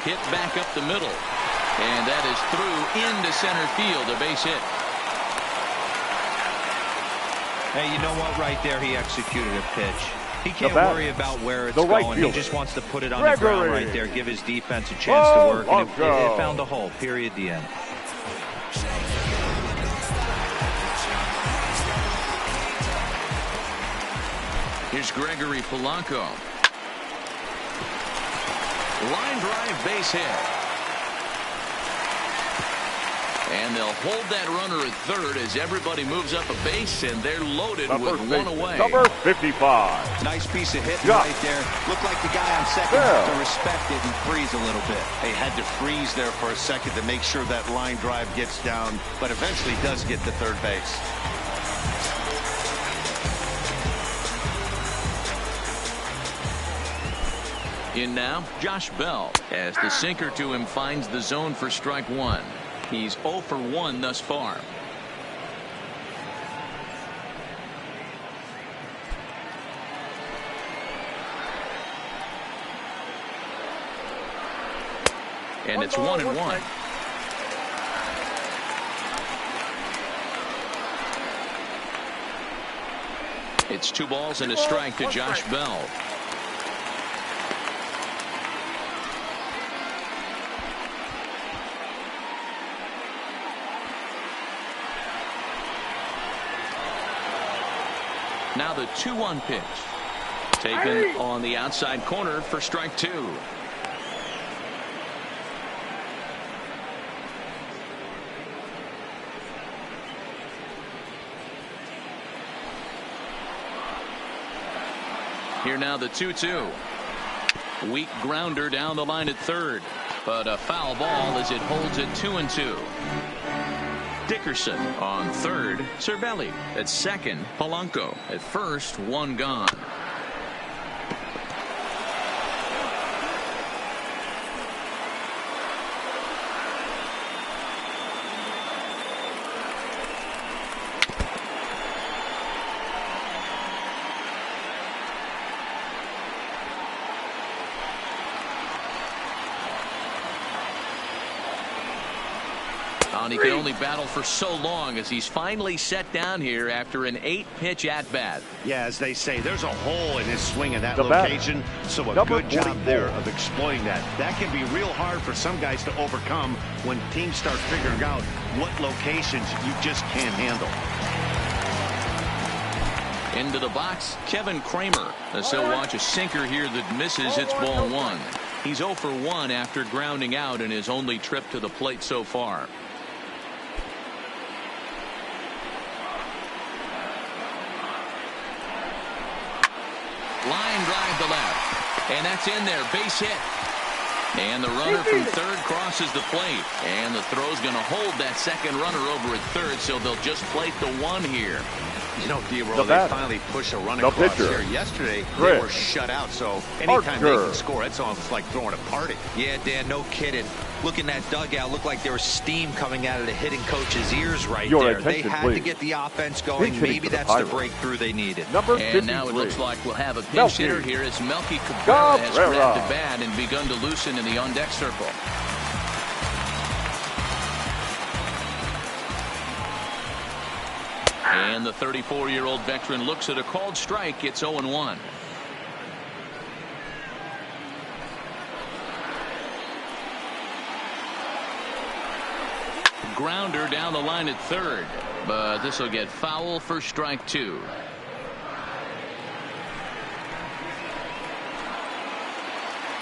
Hit back up the middle. And that is through into center field. A base hit. Hey, you know what? Right there, he executed a pitch. He can't worry about where it's going. He just wants to put it on the ground right there, give his defense a chance to work. And it found a hole. Period. The end. Here's Gregory Polanco. Line drive, base hit. And they'll hold that runner at third as everybody moves up a base, and they're loaded with 1 away. Number 55. Nice piece of hit right there. Looked like the guy on second had to respect it and freeze a little bit. He had to freeze there for a second to make sure that line drive gets down, but eventually does get to third base. In now, Josh Bell, as the sinker to him finds the zone for strike one. He's 0 for 1 thus far. And it's 1-1. It's 2 balls and a strike to Josh Bell. Now the 2-1 pitch. Taken on the outside corner for strike 2. Here now the 2-2. Weak grounder down the line at third, but a foul ball as it holds it 2-2. Dickerson on third. Cervelli at second. Polanco at first. 1 gone. He can only battle for so long as he's finally set down here after an 8-pitch at-bat. Yeah, as they say, there's a hole in his swing in that location, so a good job there of exploiting that. That can be real hard for some guys to overcome when teams start figuring out what locations you just can't handle. Into the box, Kevin Kramer, as he'll watch a sinker here that misses. It's ball 1. He's 0 for 1 after grounding out in his only trip to the plate so far. Line drive to left, and that's in there. Base hit, and the runner from third crosses the plate, and the throw's going to hold that second runner over at third, so they'll just plate the 1 here. You know, D-Roll, they finally push a run across here. Yesterday, they were shut out, so anytime they can score, it's almost like throwing a party. Yeah, Dan, no kidding. Look in that dugout. Looked like there was steam coming out of the hitting coach's ears right there. They had to get the offense going. Maybe that's the breakthrough they needed. And now it looks like we'll have a pinch hitter here as Melky Cabrera has grabbed the bat and begun to loosen in the on-deck circle. And the 34-year-old veteran looks at a called strike. It's 0-1. Grounder down the line at third, but this will get foul for strike 2.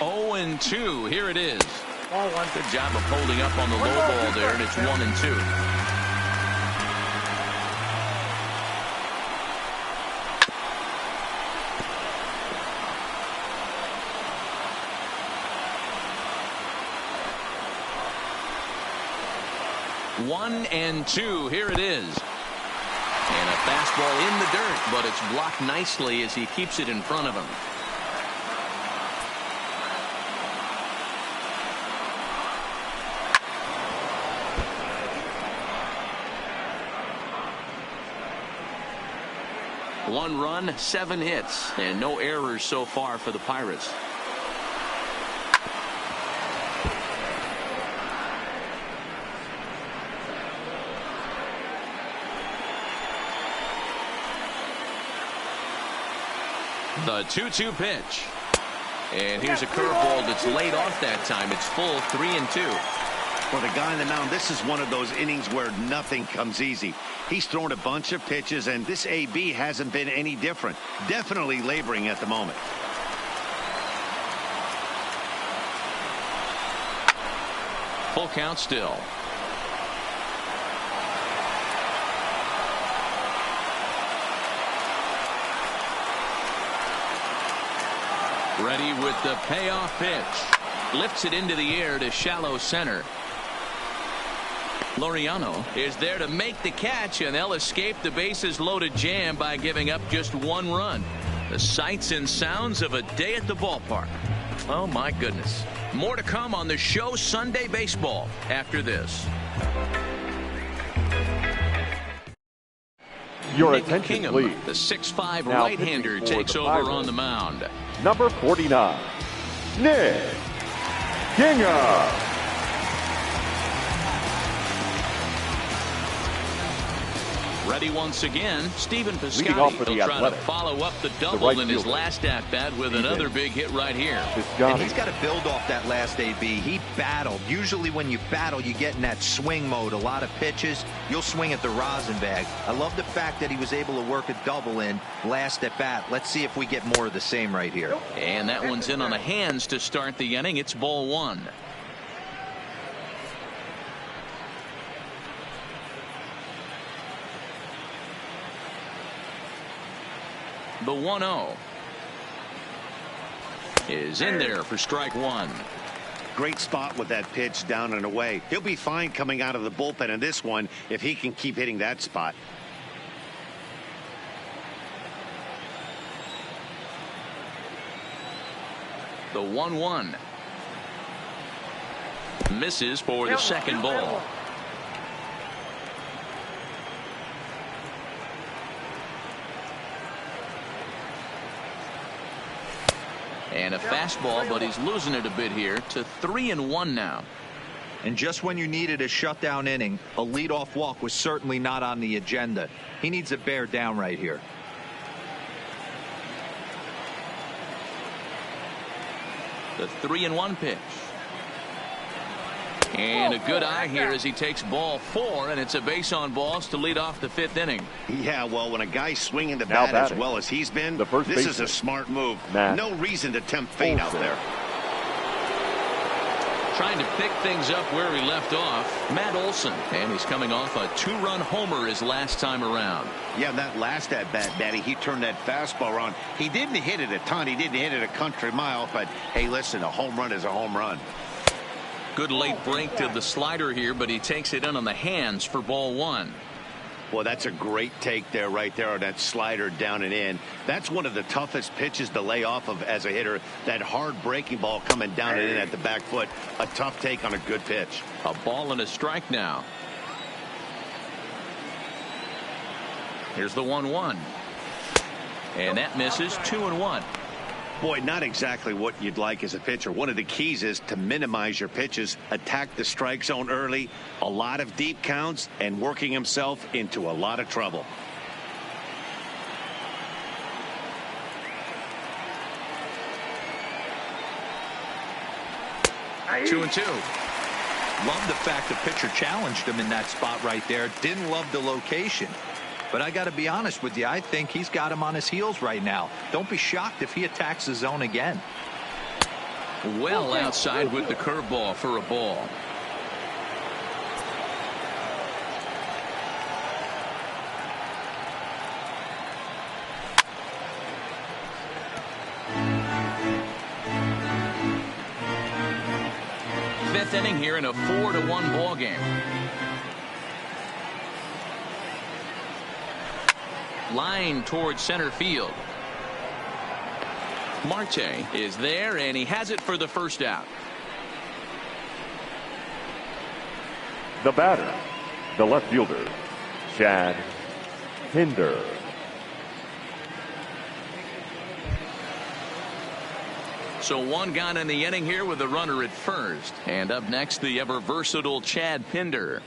Oh and 2. Here it is. Good job of holding up on the low ball there, and it's 1-2. One and 2. Here it is. And a fastball in the dirt, but it's blocked nicely as he keeps it in front of him. One run, 7 hits, and no errors so far for the Pirates. The 2-2 pitch. And here's a curveball that's laid off that time. It's full, 3-2. For the guy on the mound, this is one of those innings where nothing comes easy. He's thrown a bunch of pitches, and this AB hasn't been any different. Definitely laboring at the moment. Full count still. Ready with the payoff pitch. Lifts it into the air to shallow center. Laureano is there to make the catch, and they'll escape the bases loaded jam by giving up just 1 run. The sights and sounds of a day at the ballpark. Oh, my goodness. More to come on the show Sunday Baseball after this. Your Nick attention, Kingham, please. the 6'5" Now right-hander, pitching for takes the over Pirates, on the mound. Number 49, Nick Kingham. Ready once again, Stephen Leading off Piscotty. for the He'll try to Athletics, follow up the double right in his fielder, last at-bat with another big hit right here. And he's got to build off that last AB. He battled. Usually when you battle, you get in that swing mode. A lot of pitches, you'll swing at the rosin bag. I love the fact that he was able to work a double in last at bat. Let's see if we get more of the same right here. And that one's in on the hands to start the inning. It's ball one. The 1-0 is in there for strike one. Great spot with that pitch down and away. He'll be fine coming out of the bullpen in this one if he can keep hitting that spot. The 1-1 misses for the second ball. And a fastball, but he's losing it a bit here to 3-1 now. And just when you needed a shutdown inning, a leadoff walk was certainly not on the agenda. He needs to bear down right here. The 3-1 pitch. And a good eye here as he takes ball 4, and it's a base on balls to lead off the 5th inning. Yeah, well, when a guy's swinging the bat as well as he's been, this is a smart move. No reason to tempt fate out there. Trying to pick things up where he left off, Matt Olson, and he's coming off a 2-run homer his last time around. Yeah, that last at bat, Daddy, he turned that fastball around. He didn't hit it a ton. He didn't hit it a country mile, but hey, listen, a home run is a home run. Good late break to the slider here, but he takes it in on the hands for ball one. Well, that's a great take there, right there on that slider down and in. That's one of the toughest pitches to lay off of as a hitter. That hard breaking ball coming down and in at the back foot. A tough take on a good pitch. A ball and a strike now. Here's the 1-1. And that misses. 2-1. Boy, not exactly what you'd like as a pitcher. One of the keys is to minimize your pitches, attack the strike zone early, a lot of deep counts, and working himself into a lot of trouble. Two and two. Love the fact the pitcher challenged him in that spot right there. Didn't love the location. But I got to be honest with you, I think he's got him on his heels right now. Don't be shocked if he attacks the zone again. Well outside with the curveball for a ball. Fifth inning here in a 4-1 ball game. Line towards center field. Marte is there, and he has it for the first out. The batter, the left fielder, Chad Pinder. So one gone in the inning here with a runner at first. And up next, the ever versatile Chad Pinder.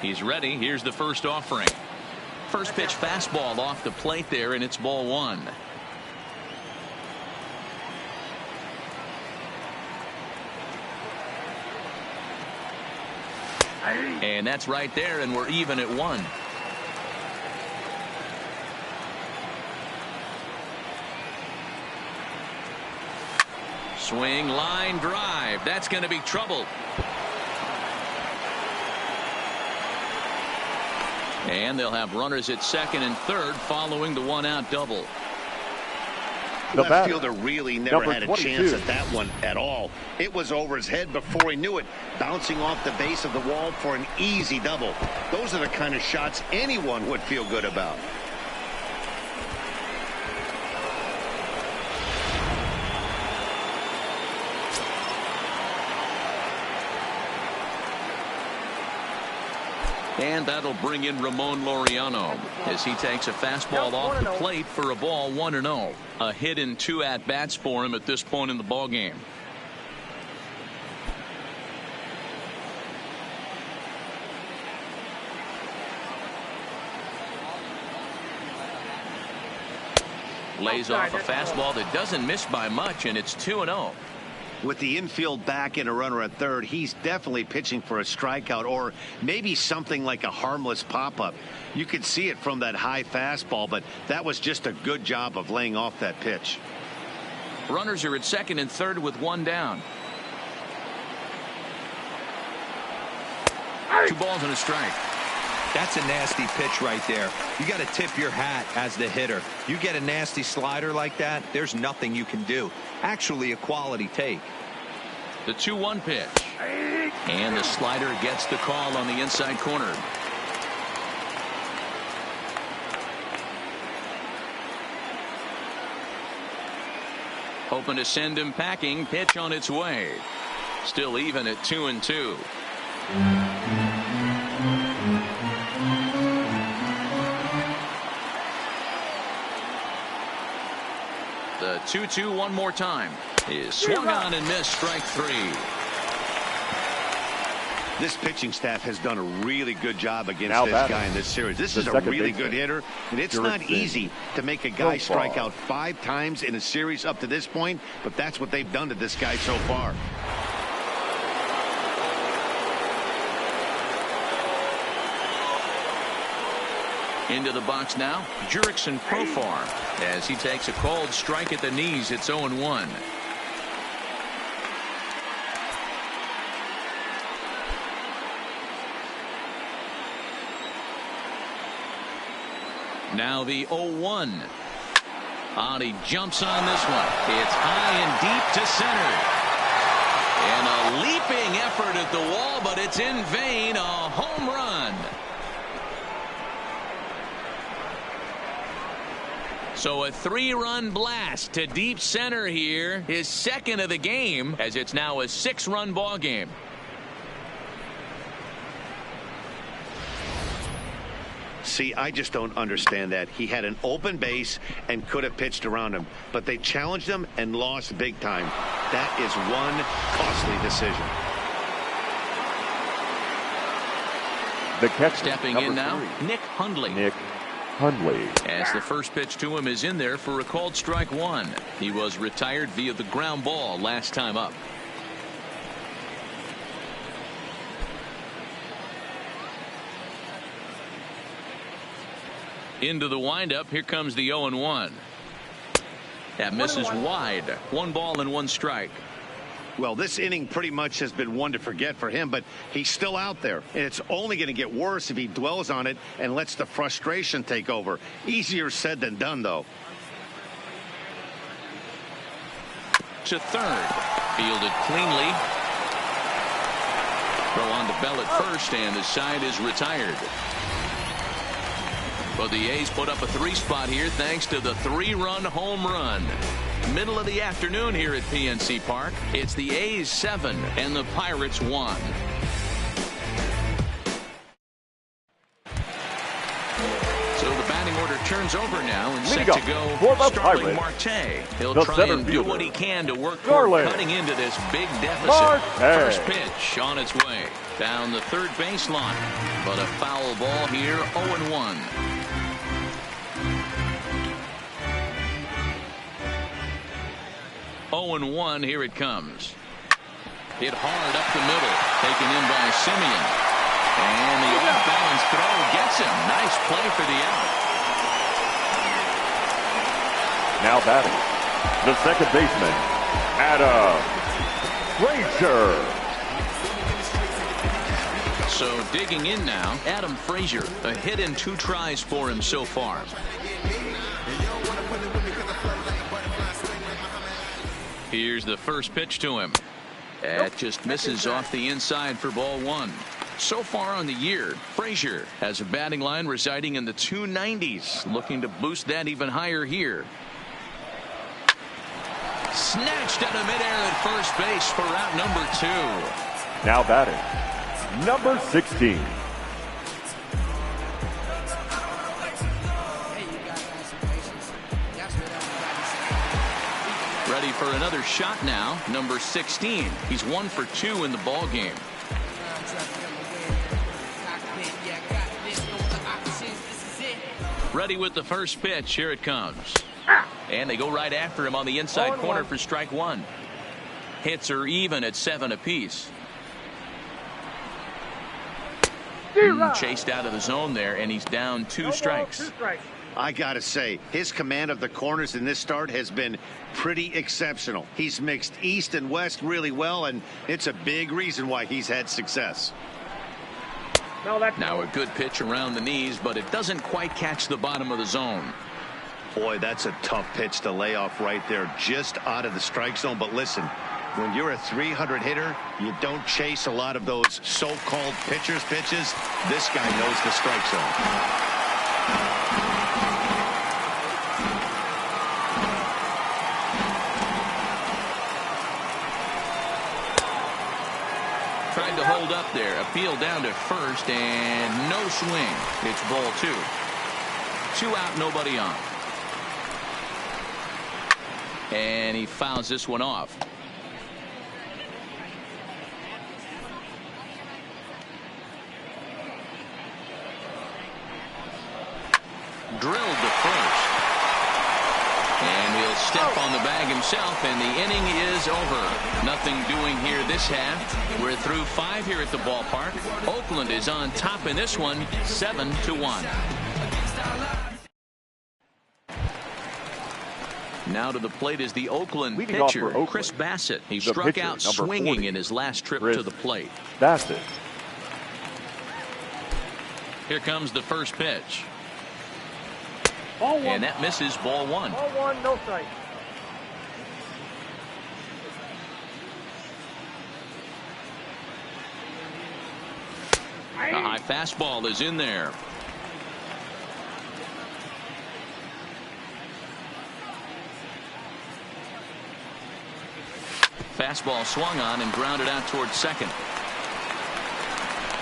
He's ready. Here's the first offering. First pitch fastball off the plate there, and it's ball one. And that's right there, and we're even at 1. Swing, line drive. That's going to be trouble. And they'll have runners at second and third following the 1-out double. left fielder really never had a chance at that one at all. It was over his head before he knew it, bouncing off the base of the wall for an easy double. Those are the kind of shots anyone would feel good about. And that'll bring in Ramon Laureano as he takes a fastball off the plate for a ball 1-0. A hit in 2 at-bats for him at this point in the ballgame. Lays off a fastball that doesn't miss by much, and it's 2-0. With the infield back and a runner at third, he's definitely pitching for a strikeout or maybe something like a harmless pop-up. You could see it from that high fastball, but that was just a good job of laying off that pitch. Runners are at second and third with 1 down. 2 balls and a strike. That's a nasty pitch right there. You got to tip your hat as the hitter. You get a nasty slider like that, there's nothing you can do. Actually a quality take. The 2-1 pitch. And the slider gets the call on the inside corner. Hoping to send him packing. Pitch on its way. Still even at 2-2. The 2-2 one more time is swung on and missed, strike 3. This pitching staff has done a really good job against this guy in this series. This is a really good hitter, and it's not easy to make a guy strike out 5 times in a series up to this point, but that's what they've done to this guy so far. Into the box now, Jurickson Profar as he takes a cold strike at the knees. It's 0-1. Now the 0-1. He jumps on this one. It's high and deep to center. And a leaping effort at the wall, but it's in vain. A home run. So a 3-run blast to deep center here. His second of the game, as it's now a 6-run ball game. See, I just don't understand that. He had an open base and could have pitched around him, but they challenged him and lost big time. That is one costly decision. The catcher, stepping in now, 3. Nick Hundley. As the first pitch to him is in there for a called strike 1. He was retired via the ground ball last time up. Into the windup. Here comes the 0-1. That misses wide. 1 ball and 1 strike. Well, this inning pretty much has been one to forget for him, but he's still out there, and it's only going to get worse if he dwells on it and lets the frustration take over. Easier said than done, though. To third. Fielded cleanly. Throw on to Bell at first, and the side is retired. But the A's put up a 3 spot here thanks to the 3-run home run. Middle of the afternoon here at PNC Park. It's the A's 7 and the Pirates 1. So the batting order turns over now and set to go Starling Marte. He'll try and do what he can to work toward cutting into this big deficit. First pitch on its way down the third baseline, but a foul ball here. 0-1. Oh-1, here it comes. Hit hard up the middle, taken in by Simeon. And the off-balance throw gets him. Nice play for the out. Now batting, the second baseman, Adam Frazier. So digging in now, Adam Frazier. A hit in 2 tries for him so far. Here's the first pitch to him. It just misses off the inside for ball one. So far on the year, Frazier has a batting line residing in the 290s, looking to boost that even higher here. Snatched out of midair at first base for out number 2. Now batting, number 16. Ready for another shot now, number 16. He's 1 for 2 in the ball game. Ready with the first pitch. Here it comes. And they go right after him on the inside corner for strike 1. Hits are even at 7 apiece. Chased out of the zone there, and he's down 2 strikes. I gotta say, his command of the corners in this start has been pretty exceptional. He's mixed east and west really well, and it's a big reason why he's had success. Now a good pitch around the knees, but it doesn't quite catch the bottom of the zone. Boy, that's a tough pitch to lay off right there, just out of the strike zone. But listen, when you're a 300 hitter, you don't chase a lot of those so-called pitcher's pitches. This guy knows the strike zone. Tried to hold up there. Appeal down to first, and no swing. It's ball 2. 2 out, nobody on. And he fouls this one off. Drilled to first. And he'll step on the bag himself, and the inning is over. Nothing doing here this half. We're through 5 here at the ballpark. Oakland is on top in this one, 7-1. Now to the plate is the Oakland pitcher, Chris Bassett. He struck out swinging 40, in his last trip to the plate. Bassett. Here comes the first pitch. And that misses ball 1. Ball 1, no strike. A high fastball is in there. Fastball swung on and grounded out towards second.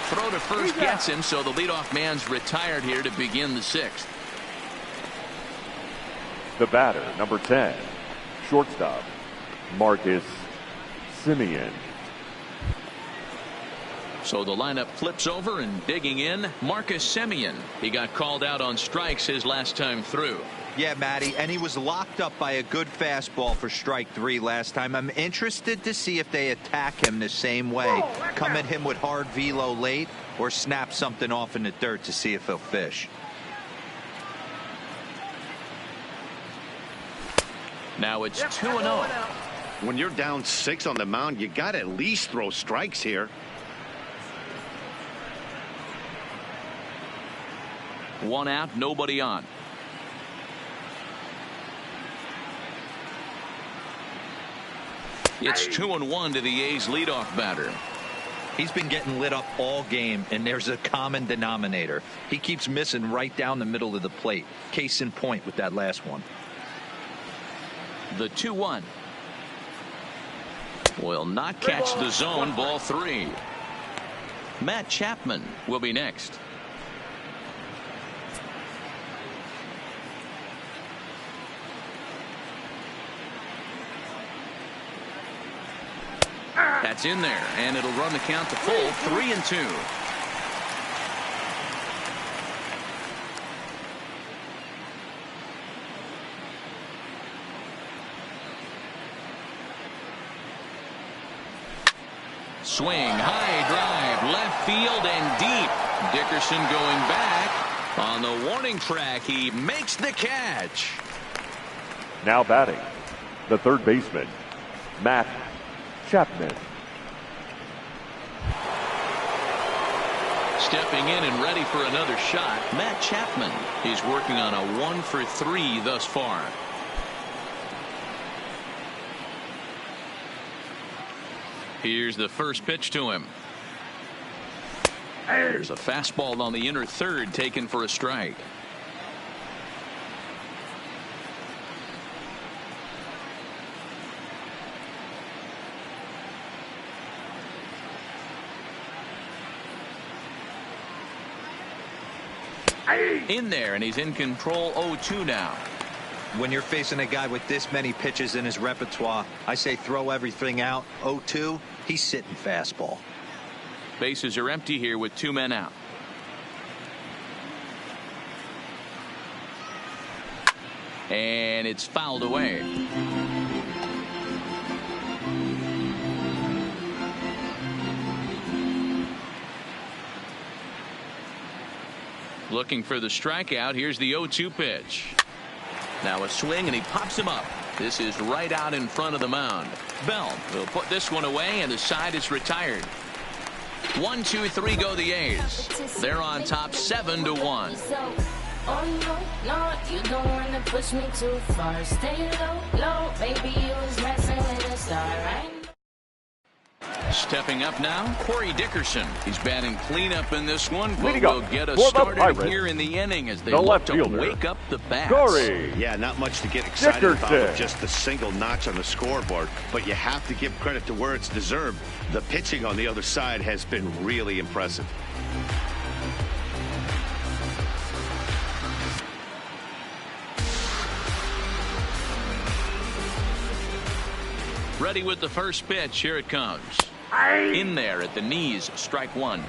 Throw to first gets him, so the leadoff man's retired here to begin the 6th. The batter, number 10, shortstop, Marcus Semien. So the lineup flips over, and digging in, Marcus Semien. He got called out on strikes his last time through. Yeah, Matty, and he was locked up by a good fastball for strike 3 last time. I'm interested to see if they attack him the same way. Come at him with hard velo late, or snap something off in the dirt to see if he'll fish. Now it's 2-0. When you're down 6 on the mound, you got to at least throw strikes here. One out, nobody on. It's 2-1 to the A's leadoff batter. He's been getting lit up all game, and there's a common denominator. He keeps missing right down the middle of the plate. Case in point with that last one. The 2-1 will not catch the zone. Ball 3. Matt Chapman will be next. That's in there, and it'll run the count to full. 3-2. Swing, high drive, left field and deep. Dickerson going back on the warning track. He makes the catch. Now batting, the third baseman, Matt Chapman. Stepping in and ready for another shot, Matt Chapman. He's working on a 1 for 3 thus far. Here's the first pitch to him. There's a fastball on the inner third taken for a strike. In there, and he's in control. 0-2 now. When you're facing a guy with this many pitches in his repertoire, I say throw everything out. 0-2, he's sitting fastball. Bases are empty here with 2 men out. And it's fouled away. Looking for the strikeout. Here's the 0-2 pitch. Now a swing, and he pops him up. This is right out in front of the mound. Bell will put this one away, and the side is retired. 1, 2, 3 go the A's. They're on top 7-1. Oh no, you don't wanna push me too far. Stay low, baby, you was messing with a star, right? Stepping up now, Corey Dickerson. He's batting cleanup in this one, but Leading will up get us for the started Pirates, here in the inning as they the look left to fielder, wake up the bats. Corey. Yeah, not much to get excited about Dickerson. with just the single notch on the scoreboard, but you have to give credit to where it's deserved. The pitching on the other side has been really impressive. Ready with the first pitch. Here it comes. In there at the knees, strike one.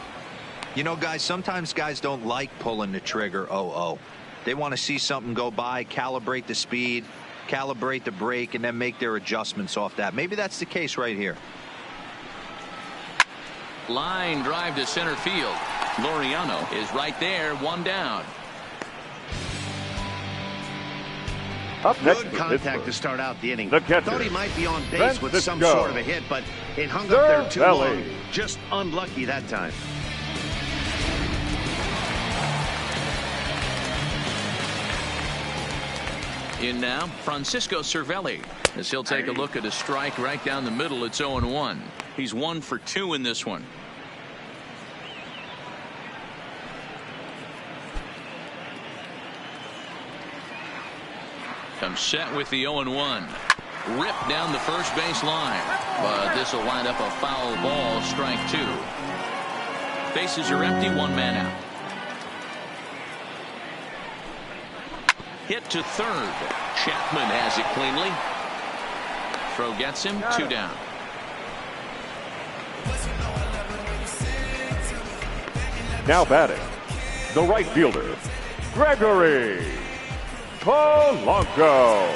You know, guys, sometimes guys don't like pulling the trigger 0-0. They want to see something go by, calibrate the speed, calibrate the brake, and then make their adjustments off that. Maybe that's the case right here. Line drive to center field. Laureano is right there, 1 down. Up next Good for contact Pittsburgh, to start out the inning. the catcher, Thought he might be on base with some Francisco sort of a hit, but it hung up there too long. Cervelli. Just unlucky that time. In now, Francisco Cervelli, as he'll take a look at a strike right down the middle. It's 0-1. He's 1 for 2 in this one. Comes set with the 0-1. Ripped down the first base line, but this will wind up a foul ball. Strike 2. Bases are empty. 1 man out. Hit to third. Chapman has it cleanly. Throw gets him. 2 down. Now batting, the right fielder, Gregory Polanco.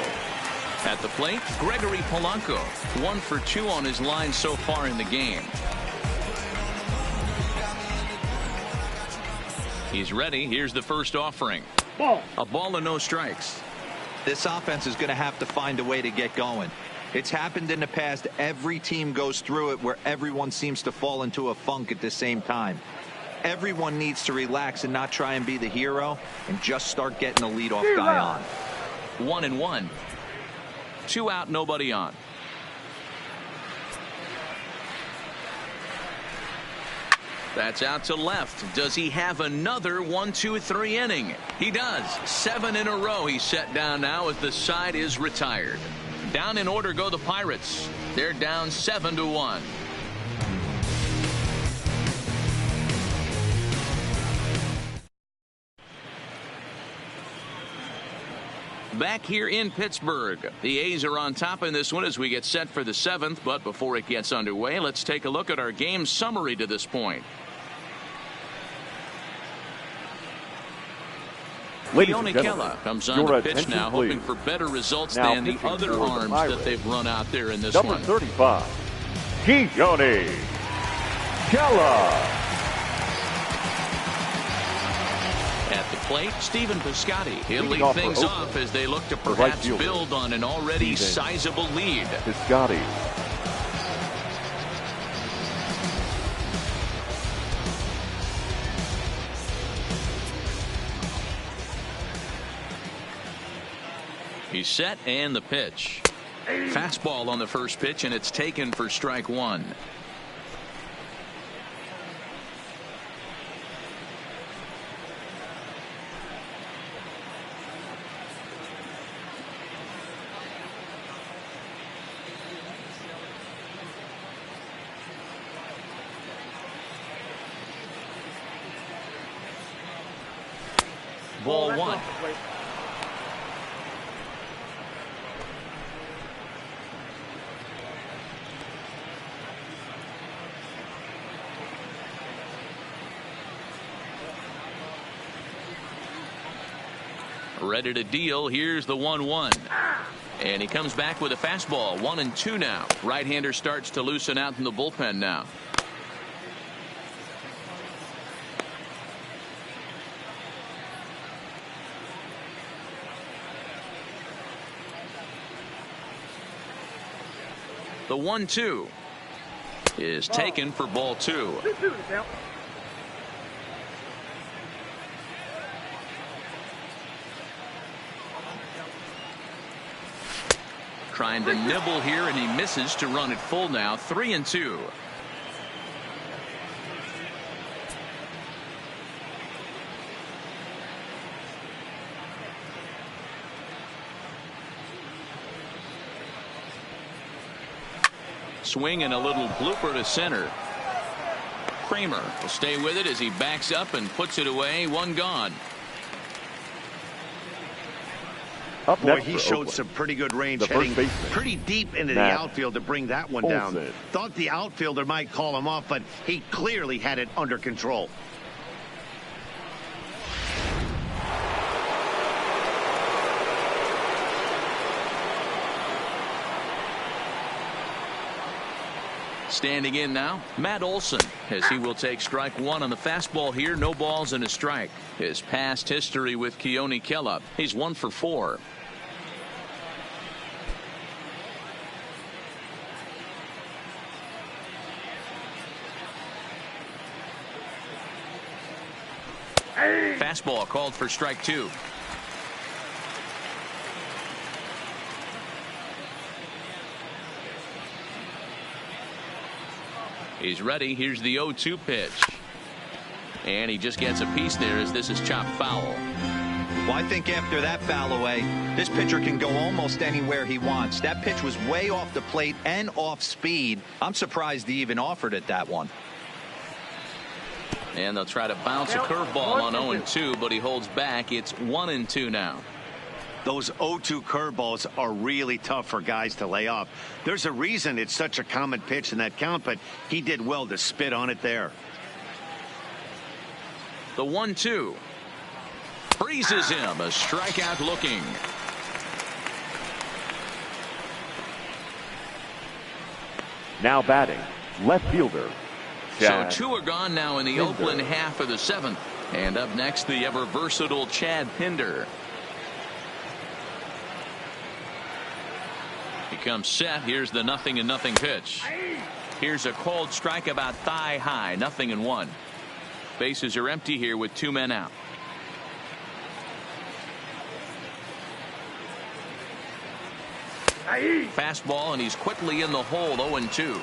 At the plate, Gregory Polanco, 1 for 2 on his line so far in the game. He's ready. Here's the first offering. A ball and no strikes. This offense is going to have to find a way to get going. It's happened in the past. Every team goes through it where everyone seems to fall into a funk at the same time. Everyone needs to relax and not try and be the hero and just start getting the leadoff guy on. 1-1. 2 out, nobody on. That's out to left. Does he have another 1, 2, 3 inning? He does. 7 in a row he's set down now as the side is retired. Down in order go the Pirates. They're down 7-1. Back here in Pittsburgh, the A's are on top in this one as we get set for the 7th. But before it gets underway, let's take a look at our game summary to this point. Leone Kella comes on the pitch now, hoping for better results than the other arms that they've run out there in this one. Number 35, Leone Kella. At the plate, Stephen Piscotty. He'll lead things off as they look to perhaps build on an already sizable lead. Piscotty. He's set and the pitch. Fastball on the first pitch, and it's taken for strike 1. Ball one. Ready to deal. Here's the 1-1. And he comes back with a fastball. 1-2 now. Right-hander starts to loosen out in the bullpen now. The 1-2 is taken for ball 2. Trying to nibble here, and he misses to run it full now. 3-2. Swing and a little blooper to center. Kramer will stay with it as he backs up and puts it away. One gone. Boy, he showed some pretty good range, heading pretty deep into the outfield to bring that one down. Thought the outfielder might call him off, but he clearly had it under control. Standing in now, Matt Olson, as he will take strike one on the fastball here. No balls and a strike. His past history with Keone Kela, he's 1 for 4. Fastball called for strike 2. He's ready. Here's the 0-2 pitch. And he just gets a piece there as this is chopped foul. Well, I think after that foul away, this pitcher can go almost anywhere he wants. That pitch was way off the plate and off speed. I'm surprised he even offered it that one. And they'll try to bounce a curveball on 0-2, but he holds back. It's 1-2 now. Those 0-2 curveballs are really tough for guys to lay off. There's a reason it's such a common pitch in that count, but he did well to spit on it there. The 1-2 freezes him. A strikeout looking. Now batting, left fielder. So 2 are gone now in the Oakland half of the 7th. And up next, the ever versatile Chad Pinder. He comes set. Here's the 0-0 pitch. Here's a cold strike about thigh high. 0-1. Bases are empty here with 2 men out. Fastball, and he's quickly in the hole. 0-2.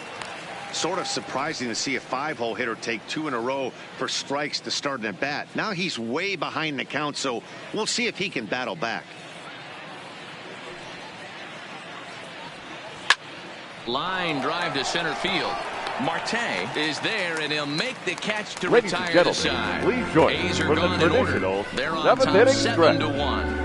Sort of surprising to see a 5-hole hitter take 2 in a row for strikes to start an at bat. Now he's way behind the count, so we'll see if he can battle back. Line drive to center field. Marte is there, and he'll make the catch to Ladies retire the side. Please join A's us are for gone the in order. traditional They're on top 7-1.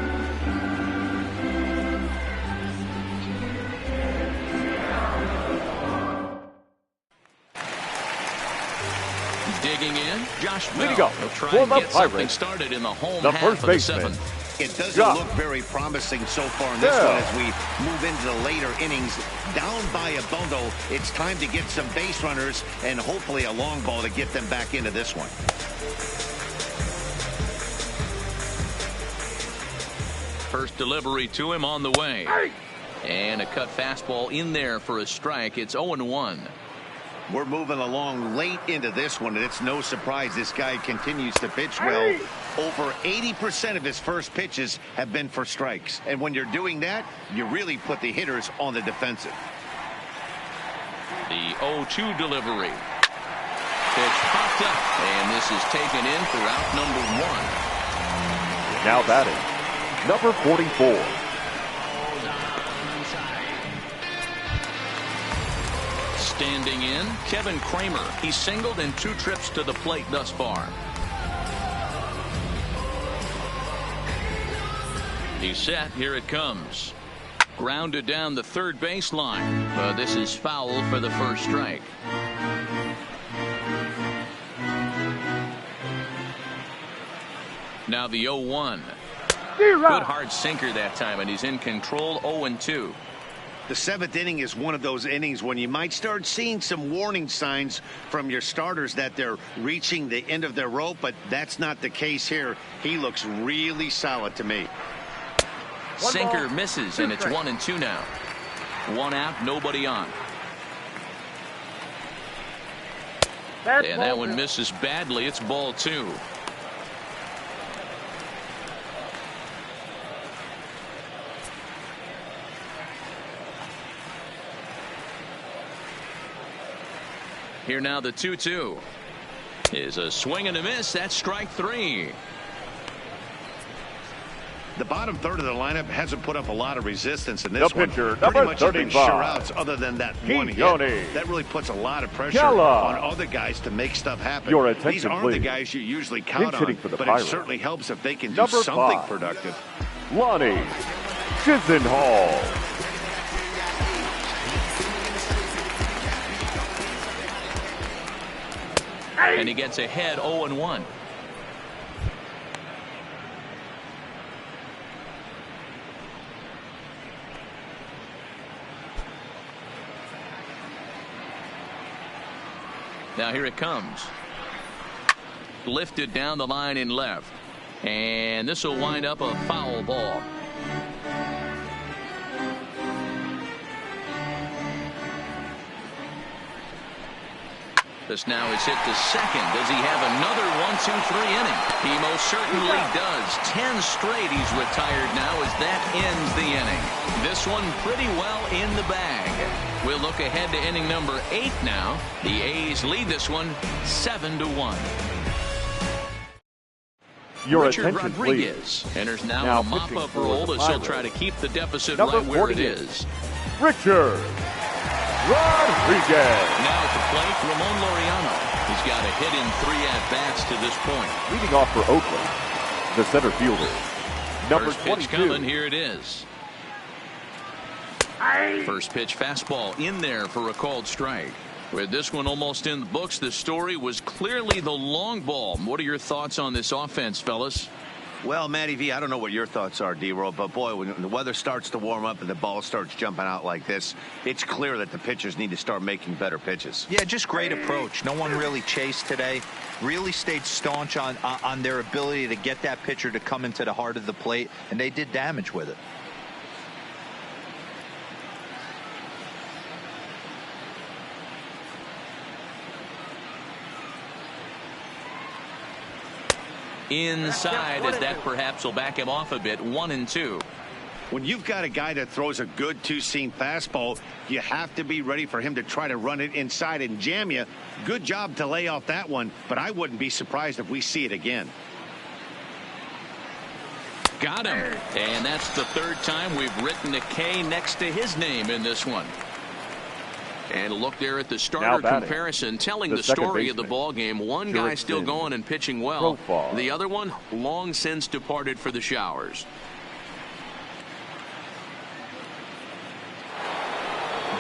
Digging in, Josh Bell will try and get something started in the home half of the 7th. It doesn't look very promising so far in this one as we move into the later innings. Down by a bundle, it's time to get some base runners and hopefully a long ball to get them back into this one. First delivery to him on the way. And a cut fastball in there for a strike. It's 0-1. We're moving along late into this one, and it's no surprise this guy continues to pitch well. Over 80% of his first pitches have been for strikes. And when you're doing that, you really put the hitters on the defensive. The 0-2 delivery. Pitch popped up, and this is taken in for out number 1. Now batting, number 44. Standing in, Kevin Kramer. He's singled in 2 trips to the plate thus far. He's set. Here it comes. Grounded down the third baseline, but this is foul for the first strike. Now the 0-1. Good hard sinker that time, and he's in control. 0-2. The seventh inning is one of those innings when you might start seeing some warning signs from your starters that they're reaching the end of their rope, but that's not the case here. He looks really solid to me. Sinker misses, and it's 1-2 now. One out, nobody on. And that one misses badly. It's ball 2. Here now the 2-2 is a swing and a miss. That's strike 3. The bottom third of the lineup hasn't put up a lot of resistance in this one. Pitcher, Pretty number much have been 35. sure outs other than that one hit. That really puts a lot of pressure on other guys to make stuff happen. These aren't the guys you usually count on, but it certainly helps if they can do something productive. Lonnie Chisenhall. And he gets ahead 0-1. Now here it comes. Lifted down the line in left. And this will wind up a foul ball. This now is hit to second. Does he have another 1-2-3 inning? He most certainly does. 10 straight he's retired now as that ends the inning. This one pretty well in the bag. We'll look ahead to inning number 8 now. The A's lead this one 7-1. Richard Rodriguez enters now in a mop-up role as he'll try to keep the deficit right where it is. Richard Rodriguez. Now at the plate, Ramon Laureano. He's got a hit in 3 at-bats to this point. Leading off for Oakland, the center fielder, number First pitch 22. coming. Here it is. First pitch fastball in there for a called strike. With this one almost in the books, the story was clearly the long ball. What are your thoughts on this offense, fellas? Well, Matty V, I don't know what your thoughts are, D-Roll, but boy, when the weather starts to warm up and the ball starts jumping out like this, it's clear that the pitchers need to start making better pitches. Yeah, just great approach. No one really chased today. Really stayed staunch on their ability to get that pitcher to come into the heart of the plate, and they did damage with it. Inside, as that perhaps will back him off a bit. 1-2. When you've got a guy that throws a good two-seam fastball, you have to be ready for him to try to run it inside and jam you. Good job to lay off that one, but I wouldn't be surprised if we see it again. Got him. And that's the third time we've written a K next to his name in this one. And a look there at the starter comparison, telling the story of the ball game. One guy still going and pitching well. The other one long since departed for the showers.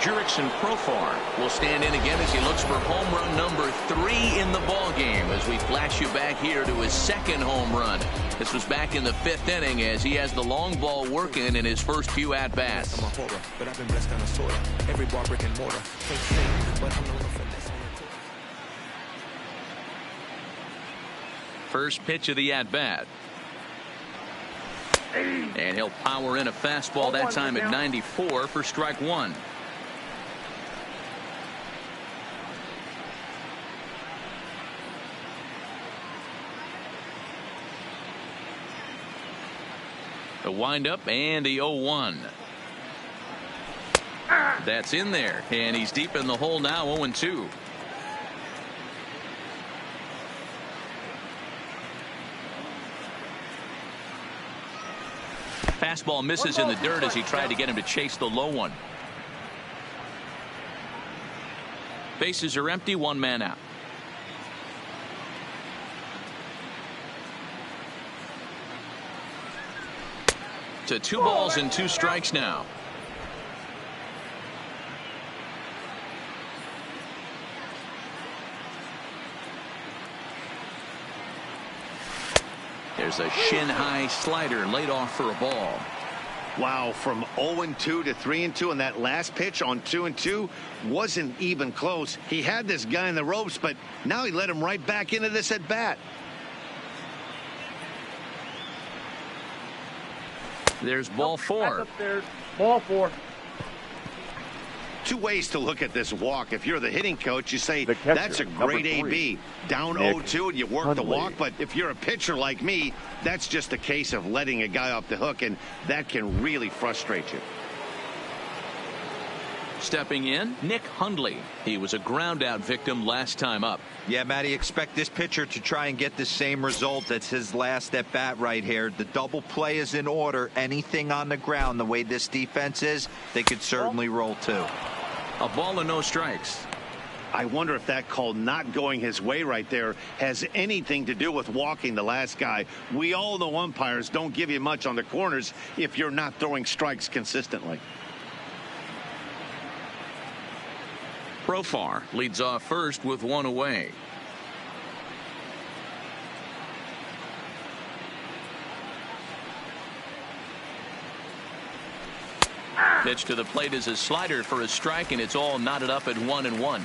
Jurickson Profar will stand in again as he looks for home run number 3 in the ball game as we flash you back here to his second home run. This was back in the 5th inning as he has the long ball working in his first few at-bats. First pitch of the at-bat. And he'll power in a fastball that time at 94 for strike 1. The windup and the 0-1. That's in there, and he's deep in the hole now. 0-2. Fastball misses in the dirt as he tried to get him to chase the low one. Bases are empty, 1 man out. To 2 balls and 2 strikes now. There's a shin-high slider laid off for a ball. Wow, from 0-2 to 3-2, and that last pitch on 2-2 wasn't even close. He had this guy in the ropes, but now he let him right back into this at bat. There's ball 4. Ball 4. 2 ways to look at this walk. If you're the hitting coach, you say that's a great AB. Down 0-2 and you work the walk. But if you're a pitcher like me, that's just a case of letting a guy off the hook, and that can really frustrate you. Stepping in, Nick Hundley. He was a ground-out victim last time up. Yeah, Matty, expect this pitcher to try and get the same result as his last at-bat right here. The double play is in order. Anything on the ground, the way this defense is, they could certainly roll 2. A ball and no strikes. I wonder if that call not going his way right there has anything to do with walking the last guy. We all know umpires don't give you much on the corners if you're not throwing strikes consistently. Profar leads off first with 1 away. Pitch to the plate is a slider for a strike, and it's all knotted up at 1-1.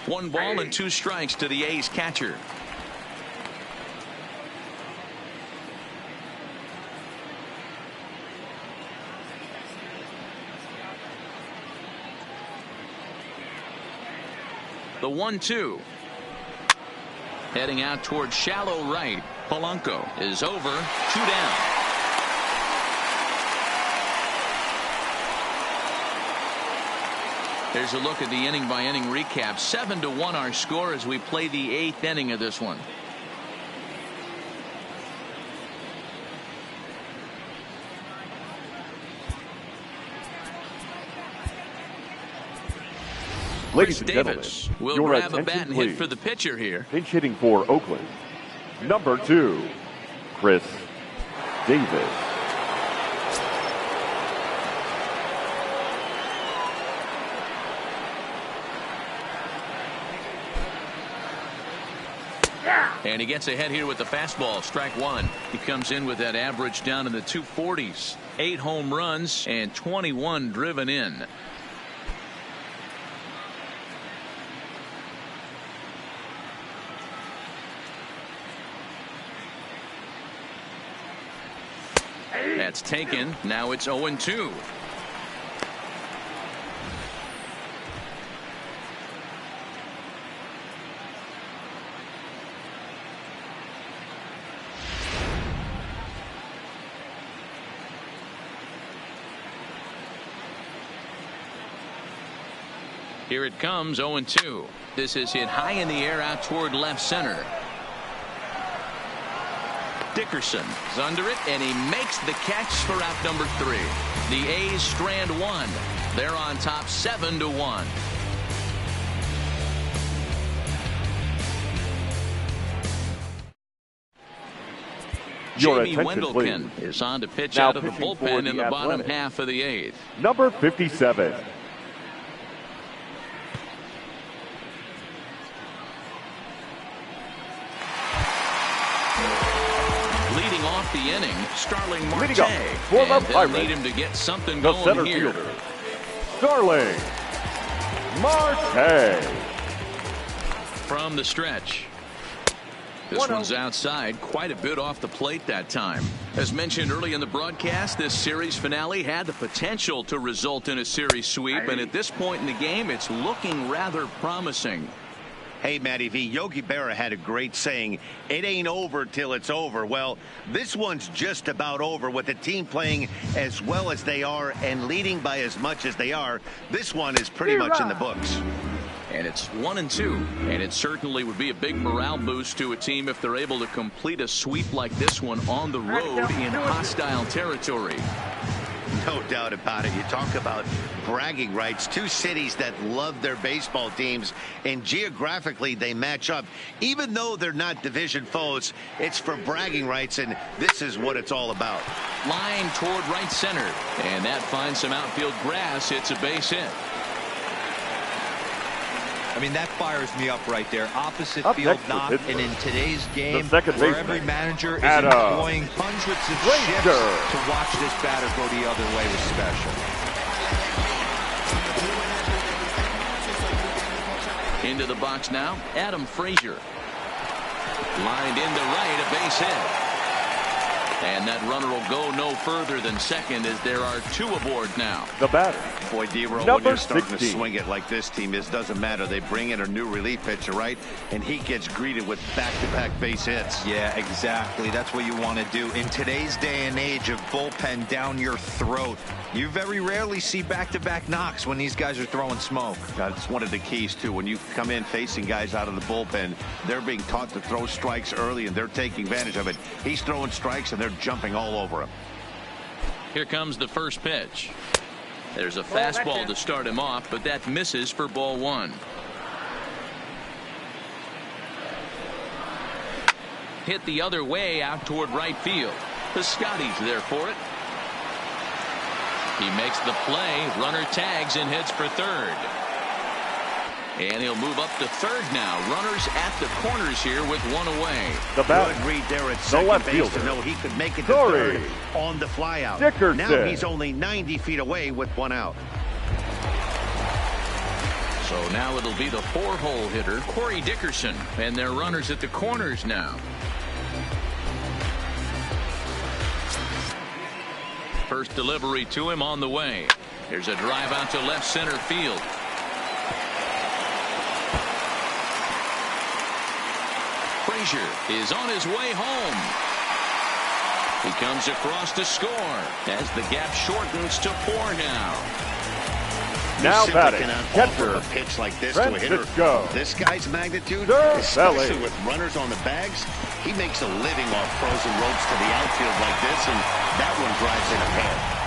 One ball and 2 strikes to the A's catcher. The 1-2. Heading out toward shallow right. Polanco is over. 2 down. There's a look at the inning-by-inning recap. 7-1 our score as we play the 8th inning of this one. Ladies and gentlemen, Davis will your grab a attention, bat and please. hit for the pitcher here. Pinch hitting for Oakland, number 2, Chris Davis. And he gets ahead here with the fastball. Strike 1. He comes in with that average down in the 240s. 8 home runs and 21 driven in. That's taken. Now it's 0-2. Here it comes, 0-2. This is hit high in the air out toward left center. Dickerson is under it, and he makes the catch for out number 3. The A's strand 1. They're on top 7-1. Jamie Wendelken is on to pitch out of the bullpen in the bottom half of the 8th. Number 57. Leading off the inning, Starling Marte. And they'll need him to get something the going center here. fielder, Starling Marte. From the stretch. This one's outside, quite a bit off the plate that time. As mentioned early in the broadcast, this series finale had the potential to result in a series sweep, and at this point in the game, it's looking rather promising. Hey, Matty V, Yogi Berra had a great saying, it ain't over till it's over. Well, this one's just about over with the team playing as well as they are and leading by as much as they are. This one is pretty much in the books. And it's 1-2, and it certainly would be a big morale boost to a team if they're able to complete a sweep like this one on the road in hostile territory. No doubt about it. You talk about bragging rights. Two cities that love their baseball teams, and geographically they match up. Even though they're not division foes, it's for bragging rights, and this is what it's all about. Line toward right center, and that finds some outfield grass. It's a base hit. I mean, that fires me up right there. Opposite field knock, and in today's game, where every manager is employing hundreds of shifts to watch this batter go the other way was special. Into the box now, Adam Frazier. Lined into right, a base hit. And that runner will go no further than second as there are two aboard now. The batter. Boy, D-Roll, when you're starting to swing it like this team is, doesn't matter. They bring in a new relief pitcher, right? And he gets greeted with back-to-back base hits. Yeah, exactly. That's what you want to do. In today's day and age of bullpen down your throat, you very rarely see back-to-back knocks when these guys are throwing smoke. That's one of the keys, too. When you come in facing guys out of the bullpen, they're being taught to throw strikes early, and they're taking advantage of it. He's throwing strikes, and they're jumping all over him. Here comes the first pitch. There's a fastball to start him off, but that misses for ball one. Hit the other way out toward right field. The Scotty's there for it. He makes the play. Runner tags and heads for third. And he'll move up to third now. Runners at the corners here with one away. The good read there at second base to know he could make it to third on the flyout. Now he's only 90 feet away with one out. So now it'll be the four-hole hitter, Corey Dickerson, and their runners at the corners now. First delivery to him on the way. There's a drive out to left center field. Frazier is on his way home. He comes across to score as the gap shortens to 4 now. Now batting, catcher, a pitch like this to a hitter. This guy's magnitude, especially with runners on the bags, he makes a living off frozen ropes to the outfield like this, and that one drives in a pair.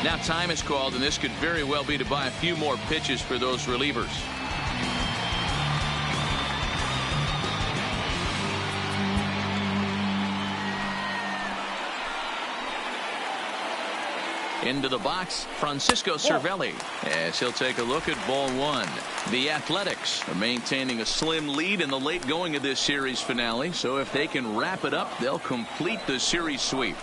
Now time is called, and this could very well be to buy a few more pitches for those relievers. Into the box, Francisco Cervelli, as he'll take a look at ball one. The Athletics are maintaining a slim lead in the late going of this series finale, so if they can wrap it up, they'll complete the series sweep.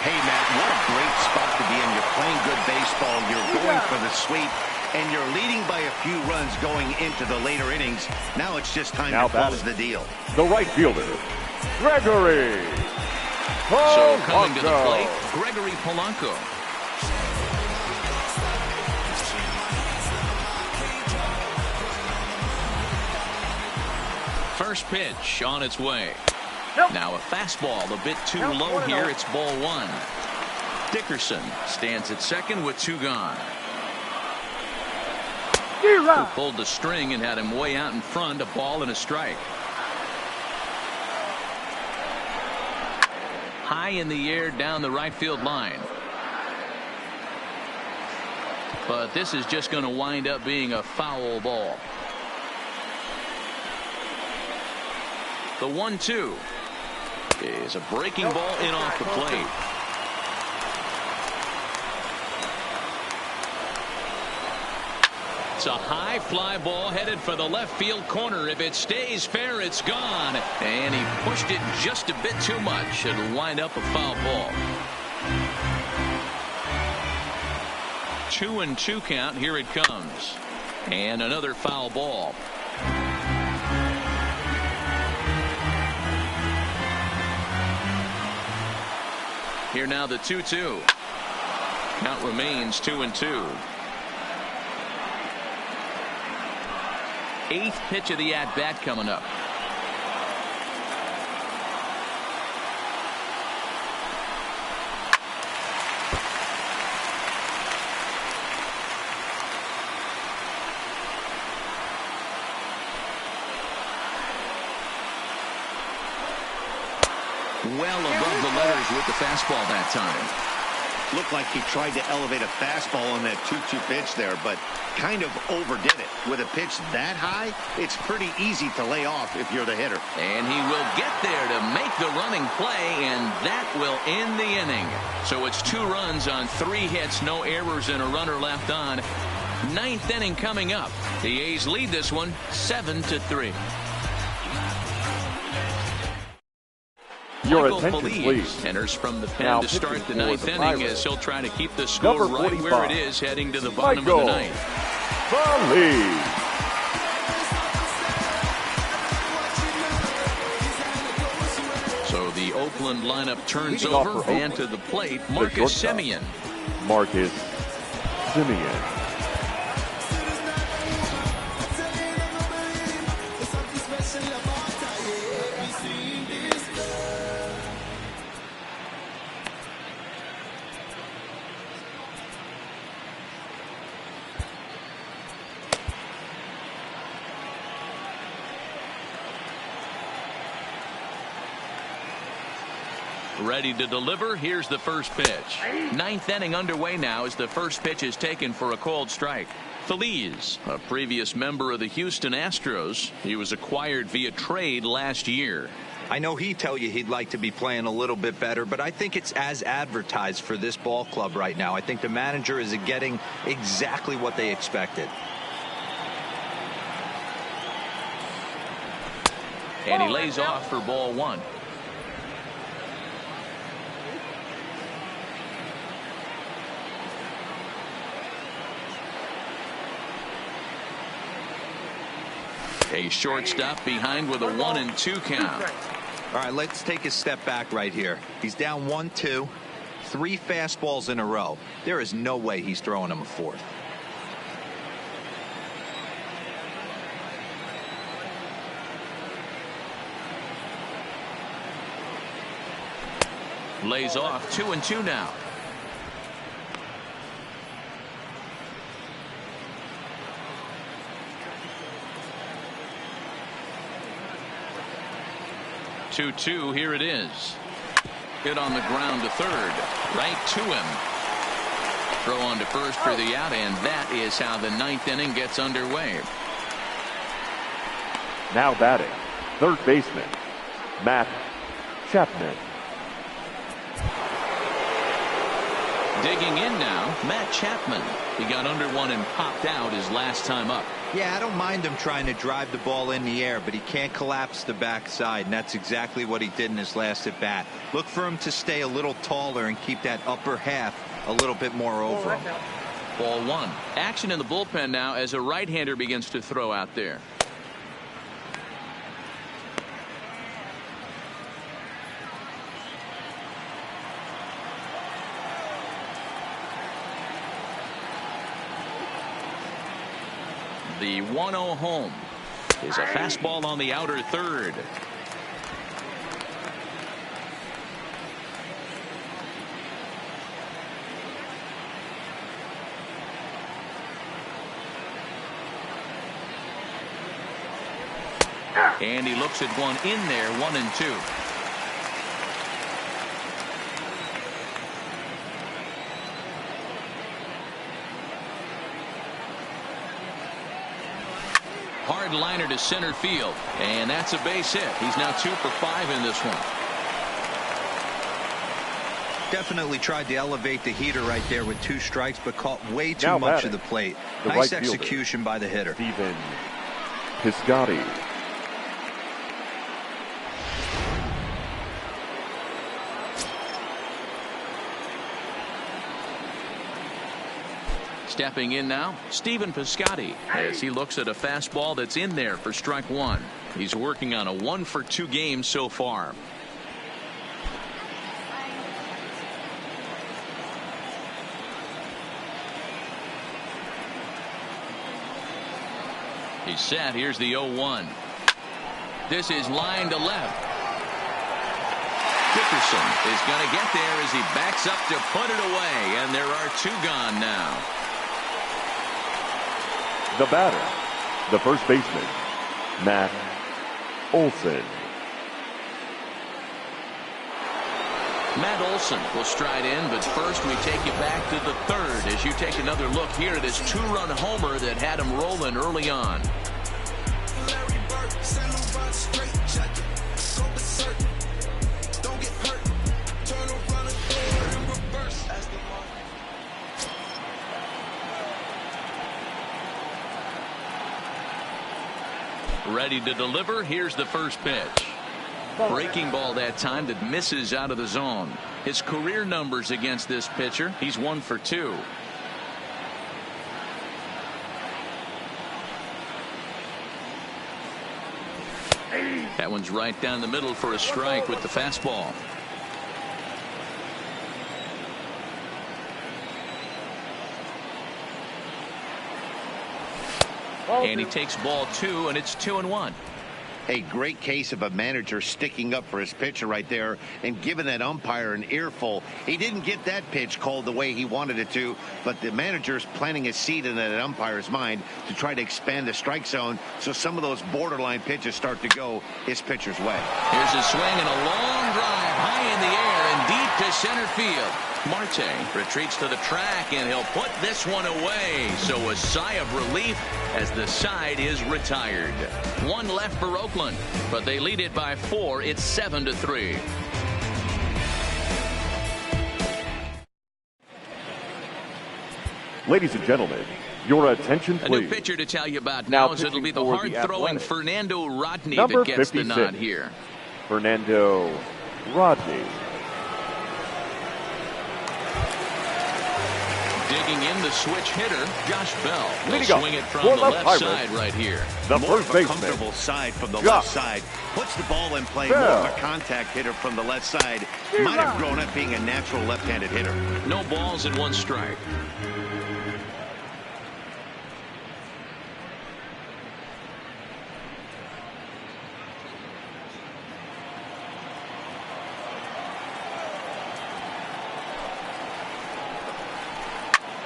Hey, Matt, what a great spot to be in. You're playing good baseball. You're going for the sweep, and you're leading by a few runs going into the later innings. Now it's just time to close the deal. The right fielder, Gregory Polanco. So coming to the plate, Gregory Polanco. First pitch on its way. Now a fastball a bit too low here. It's ball one. Dickerson stands at second with 2 gone. Who pulled the string and had him way out in front, a ball and a strike. High in the air down the right field line. But this is just going to wind up being a foul ball. The 1-2 is a breaking ball in off the plate. It's a high fly ball headed for the left field corner. If it stays fair, it's gone. And he pushed it just a bit too much. It'll wind up a foul ball. 2-2 count. Here it comes. And another foul ball. Here now the 2-2. Count remains 2-2. 8th pitch of the at-bat coming up. Well above the letters with the fastball that time. Looked like he tried to elevate a fastball on that 2-2 pitch there, but kind of overdid it. With a pitch that high, it's pretty easy to lay off if you're the hitter. And he will get there to make the running play, and that will end the inning. So it's 2 runs on 3 hits, no errors, and a runner left on. 9th inning coming up. The A's lead this one 7-3. Your Michael attention, please. Enters from the pen Now to start the 9th inning Pirates. as he'll try to keep the score right where it is heading to the bottom Michael of the 9th. So the Oakland lineup turns over, and to the plate, Marcus Semien. Marcus Semien. Ready to deliver. Here's the first pitch. 9th inning underway now as the first pitch is taken for a called strike. Feliz, a previous member of the Houston Astros. He was acquired via trade last year. I know he'd tell you he'd like to be playing a little bit better, but I think it's as advertised for this ball club right now. I think the manager is getting exactly what they expected. And he lays off for ball 1. A shortstop behind with a 1-2 count. All right, let's take a step back right here. He's down 1-2, 3 fastballs in a row. There is no way he's throwing him a 4th. Lays off 2-2 now. Two, here it is. Hit on the ground to third. Right to him. Throw on to first for the out, and that is how the 9th inning gets underway. Now batting, third baseman, Matt Chapman. Digging in now, Matt Chapman. He got under one and popped out his last time up. Yeah, I don't mind him trying to drive the ball in the air, but he can't collapse the backside, and that's exactly what he did in his last at bat. Look for him to stay a little taller and keep that upper half a little bit more over him. Ball 1. Action in the bullpen now as a right-hander begins to throw out there. The 1-0 home is a fastball on the outer third. And he looks at one in there, 1-2. Hard liner to center field, and that's a base hit. He's now 2 for 5 in this one. Definitely tried to elevate the heater right there with 2 strikes, but caught way too much of the plate. Nice execution by the hitter. Stephen Piscotty. Stepping in now, Stephen Piscotty, as he looks at a fastball that's in there for strike 1. He's working on a 1-for-2 game so far. He's set. Here's the 0-1. This is line to left. Dickerson is going to get there as he backs up to put it away, and there are 2 gone now. The batter, the first baseman, Matt Olson. Matt Olson will stride in, but first we take you back to the 3rd as you take another look here at his 2-run homer that had him rolling early on. Ready to deliver. Here's the first pitch. Breaking ball that time that misses out of the zone. His career numbers against this pitcher, he's 1 for 2. That one's right down the middle for a strike with the fastball. And he takes ball 2, and it's 2-1. A great case of a manager sticking up for his pitcher right there and giving that umpire an earful. He didn't get that pitch called the way he wanted it to, but the manager's planting a seed in that umpire's mind to try to expand the strike zone so some of those borderline pitches start to go his pitcher's way. Here's a swing and a long drive high in the air and deep to center field. Marte retreats to the track, and he'll put this one away. So a sigh of relief as the side is retired. 1 left for Oakland, but they lead it by 4. It's 7-3. Ladies and gentlemen, your attention, please. A new pitcher to tell you about now is it'll be the hard-throwing Fernando Rodney Number that gets 56. the nod here. Fernando Rodney. Digging in the switch hitter, Josh Bell. He'll swing it from the left side right here. The More first of a baseman, comfortable side from the Josh left side. Puts the ball in play. Bell. More of a contact hitter from the left side. Might have grown up being a natural left-handed hitter. No balls and 1 strike.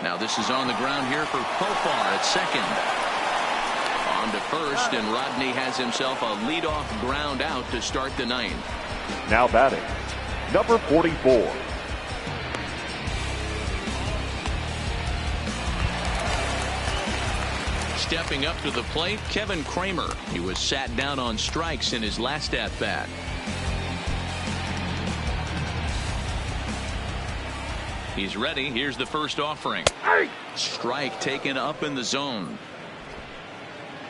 Now this is on the ground here for Profar at second. On to first, and Rodney has himself a leadoff ground out to start the 9th. Now batting, number 44. Stepping up to the plate, Kevin Kramer. He was sat down on strikes in his last at-bat. He's ready. Here's the first offering. Strike taken up in the zone.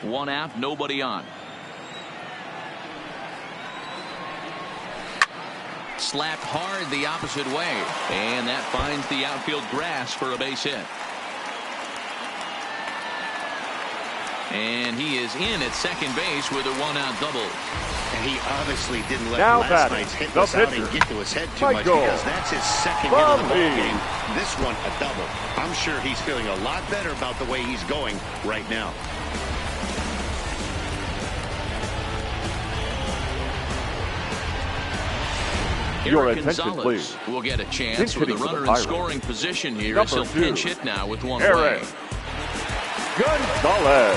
1 out, nobody on. Slapped hard the opposite way, and that finds the outfield grass for a base hit. And he is in at second base with a 1-out double. And he obviously didn't let Now last night's hit was out and get to his head too much, because that's his second hit of the ball game. This one a double. I'm sure he's feeling a lot better about the way he's going right now. Your Eric attention, Gonzalez please. will get a chance with a runner in scoring position here as he'll Number 2, pinch hit now with 1 Eric away. Gonzalez.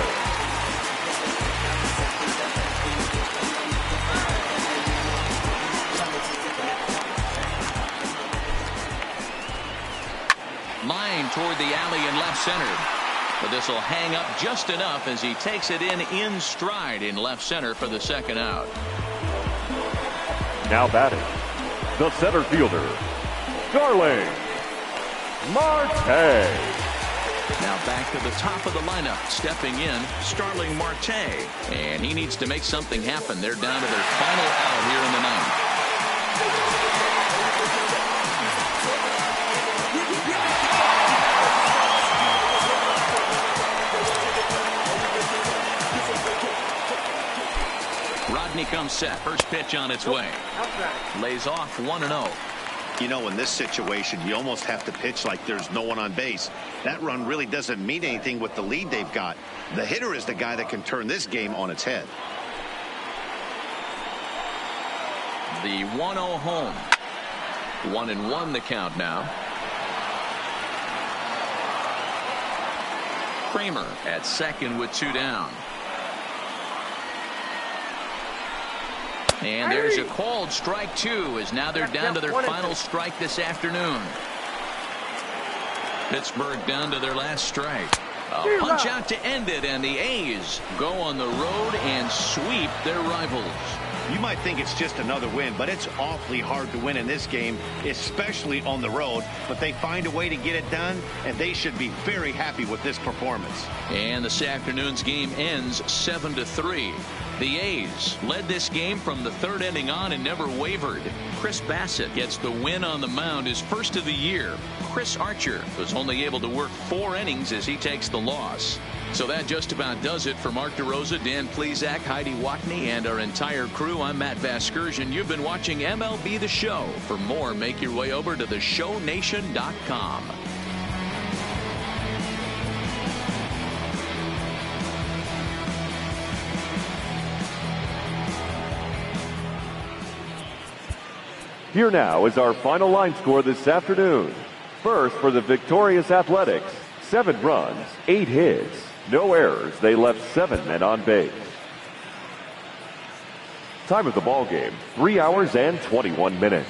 Line toward the alley in left center. But this will hang up just enough as he takes it in stride in left center for the 2nd out. Now batting, the center fielder, Starling Marte. Now back to the top of the lineup, stepping in, Starling Marte. And he needs to make something happen. They're down to their final out here in the 9th. Rodney comes set. First pitch on its way. Lays off 1-0. You know, in this situation, you almost have to pitch like there's no one on base. That run really doesn't mean anything with the lead they've got. The hitter is the guy that can turn this game on its head. The 1-0 home. 1-1 the count now. Kramer at second with 2 down. And there's a called strike 2 as now they're down to their final strike this afternoon. Pittsburgh down to their last strike. A punch out to end it, and the A's go on the road and sweep their rivals. You might think it's just another win, but it's awfully hard to win in this game, especially on the road. But they find a way to get it done, and they should be very happy with this performance. And this afternoon's game ends 7-3. The A's led this game from the third inning on and never wavered. Chris Bassett gets the win on the mound, his first of the year. Chris Archer was only able to work 4 innings as he takes the loss. So that just about does it for Mark DeRosa, Dan Plesac, Heidi Watney, and our entire crew. I'm Matt Vasgersian. You've been watching MLB The Show. For more, make your way over to theshownation.com. Here now is our final line score this afternoon. First, for the victorious Athletics, 7 runs, 8 hits, no errors. They left 7 men on base. Time of the ball game, 3 hours and 21 minutes.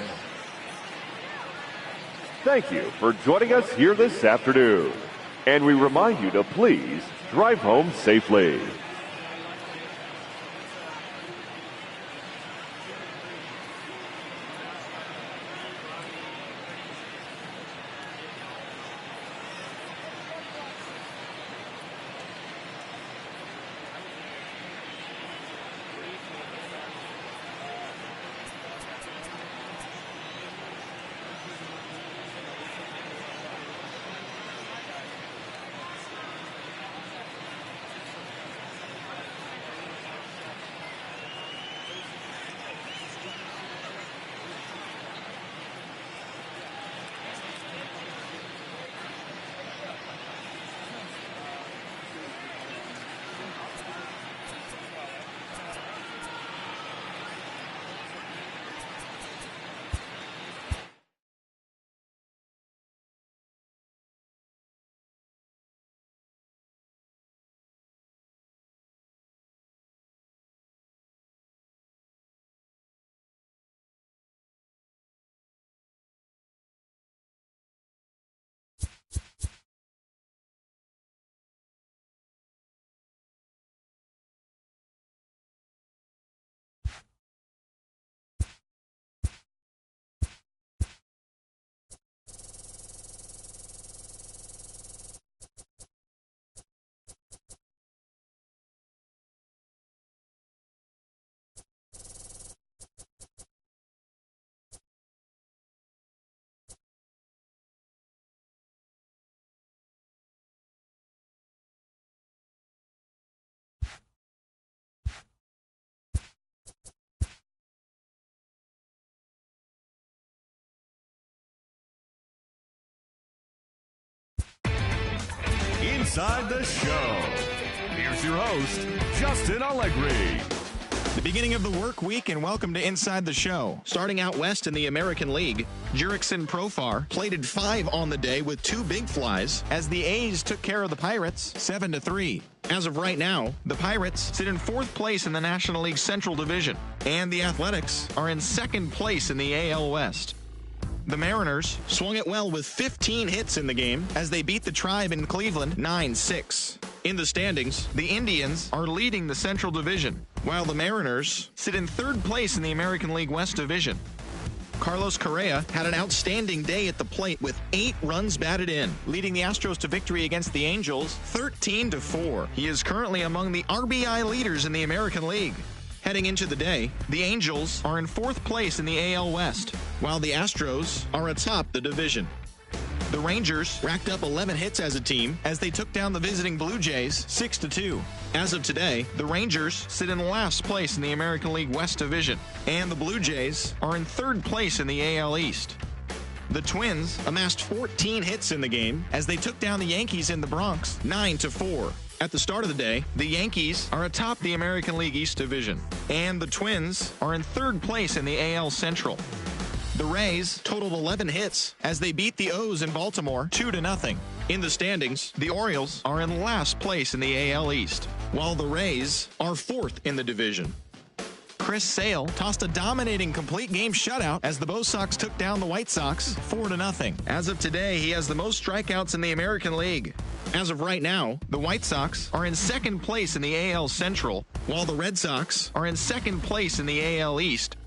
Thank you for joining us here this afternoon. And we remind you to please drive home safely. Inside the Show. Here's your host, Justin Allegri. The beginning of the work week, and welcome to Inside the Show. Starting out west in the American League, Jurickson Profar plated 5 on the day with 2 big flies as the A's took care of the Pirates 7-3. As of right now, the Pirates sit in 4th place in the National League Central Division, and the Athletics are in 2nd place in the AL West. The Mariners swung it well with 15 hits in the game as they beat the Tribe in Cleveland 9-6. In the standings, the Indians are leading the Central Division, while the Mariners sit in 3rd place in the American League West Division. Carlos Correa had an outstanding day at the plate with 8 runs batted in, leading the Astros to victory against the Angels 13-4. He is currently among the RBI leaders in the American League. Heading into the day, the Angels are in 4th place in the AL West, while the Astros are atop the division. The Rangers racked up 11 hits as a team as they took down the visiting Blue Jays 6-2. As of today, the Rangers sit in last place in the American League West Division, and the Blue Jays are in 3rd place in the AL East. The Twins amassed 14 hits in the game as they took down the Yankees in the Bronx 9-4. At the start of the day, the Yankees are atop the American League East Division, and the Twins are in third place in the AL Central. The Rays totaled 11 hits as they beat the O's in Baltimore 2-0. In the standings, the Orioles are in last place in the AL East, while the Rays are fourth in the division. Chris Sale tossed a dominating complete game shutout as the Bo Sox took down the White Sox 4-0. As of today, he has the most strikeouts in the American League. As of right now, the White Sox are in second place in the AL Central, while the Red Sox are in second place in the AL East.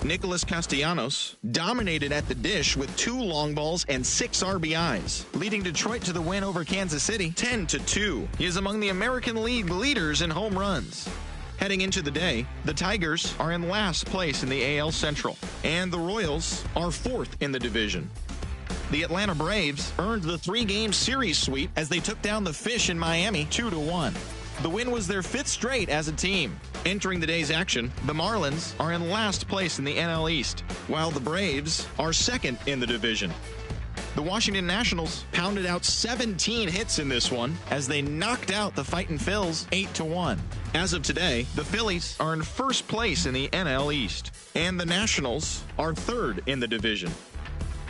Nicholas Castellanos dominated at the dish with 2 long balls and 6 RBIs, leading Detroit to the win over Kansas City 10-2. He is among the American League leaders in home runs. Heading into the day, the Tigers are in last place in the AL Central, and the Royals are fourth in the division. The Atlanta Braves earned the 3-game series sweep as they took down the Fish in Miami 2-1. The win was their 5th straight as a team. Entering the day's action, the Marlins are in last place in the NL East, while the Braves are second in the division. The Washington Nationals pounded out 17 hits in this one as they knocked out the Fightin' Phils 8-1. As of today, the Phillies are in first place in the NL East, and the Nationals are third in the division.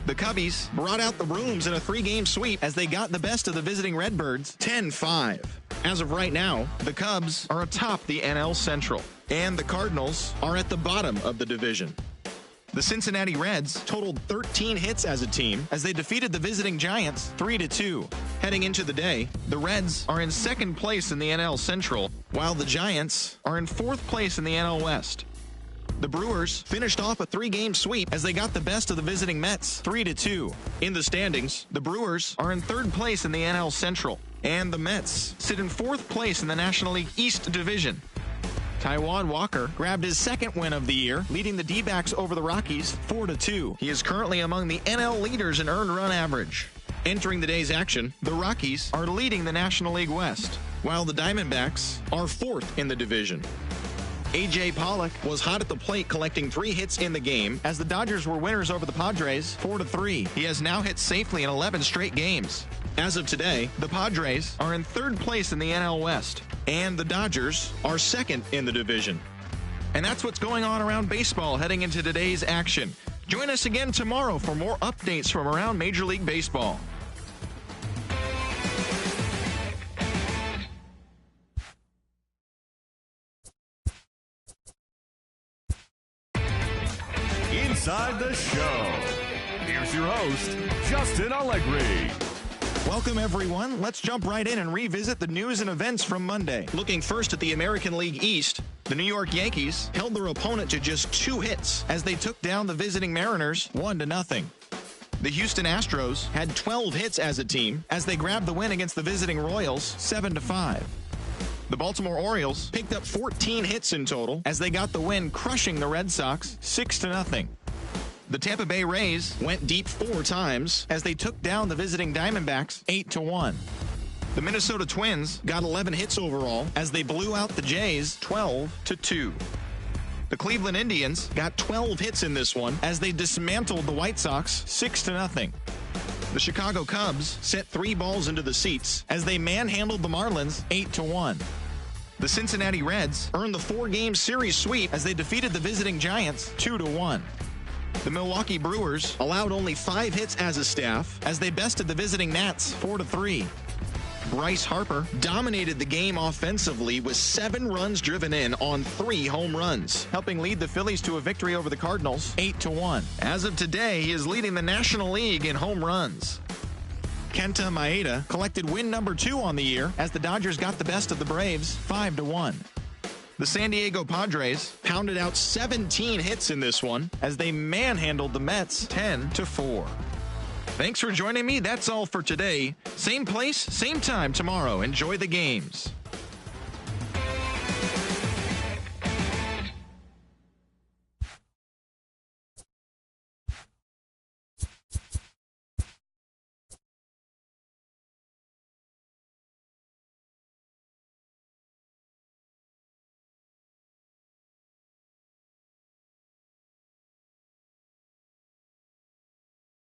The Cubbies brought out the brooms in a 3-game sweep as they got the best of the visiting Redbirds 10-5. As of right now, the Cubs are atop the NL Central, and the Cardinals are at the bottom of the division. The Cincinnati Reds totaled 13 hits as a team as they defeated the visiting Giants 3-2. Heading into the day, the Reds are in second place in the NL Central, while the Giants are in fourth place in the NL West. The Brewers finished off a 3-game sweep as they got the best of the visiting Mets 3-2. In the standings, the Brewers are in third place in the NL Central, and the Mets sit in fourth place in the National League East Division. Taijuan Walker grabbed his 2nd win of the year, leading the D-backs over the Rockies 4-2. He is currently among the NL leaders in earned run average. Entering the day's action, the Rockies are leading the National League West, while the Diamondbacks are 4th in the division. A.J. Pollock was hot at the plate, collecting 3 hits in the game as the Dodgers were winners over the Padres 4-3. He has now hit safely in 11 straight games. As of today, the Padres are in third place in the NL West, and the Dodgers are second in the division. And that's what's going on around baseball heading into today's action. Join us again tomorrow for more updates from around Major League Baseball. Inside the show. Here's your host, Justin Allegri. Welcome, everyone. Let's jump right in and revisit the news and events from Monday. Looking first at the American League East, the New York Yankees held their opponent to just 2 hits as they took down the visiting Mariners 1-0. The Houston Astros had 12 hits as a team as they grabbed the win against the visiting Royals 7-5. The Baltimore Orioles picked up 14 hits in total as they got the win, crushing the Red Sox 6-0. The Tampa Bay Rays went deep 4 times as they took down the visiting Diamondbacks 8-1. The Minnesota Twins got 11 hits overall as they blew out the Jays 12-2. The Cleveland Indians got 12 hits in this one as they dismantled the White Sox 6-0. The Chicago Cubs sent 3 balls into the seats as they manhandled the Marlins 8-1. The Cincinnati Reds earned the 4-game series sweep as they defeated the visiting Giants 2-1. The Milwaukee Brewers allowed only 5 hits as a staff as they bested the visiting Nats 4-3. Bryce Harper dominated the game offensively with 7 runs driven in on 3 home runs, helping lead the Phillies to a victory over the Cardinals 8-1. As of today, he is leading the National League in home runs. Kenta Maeda collected win number 2 on the year as the Dodgers got the best of the Braves 5-1. The San Diego Padres pounded out 17 hits in this one as they manhandled the Mets 10-4. Thanks for joining me. That's all for today. Same place, same time tomorrow. Enjoy the games.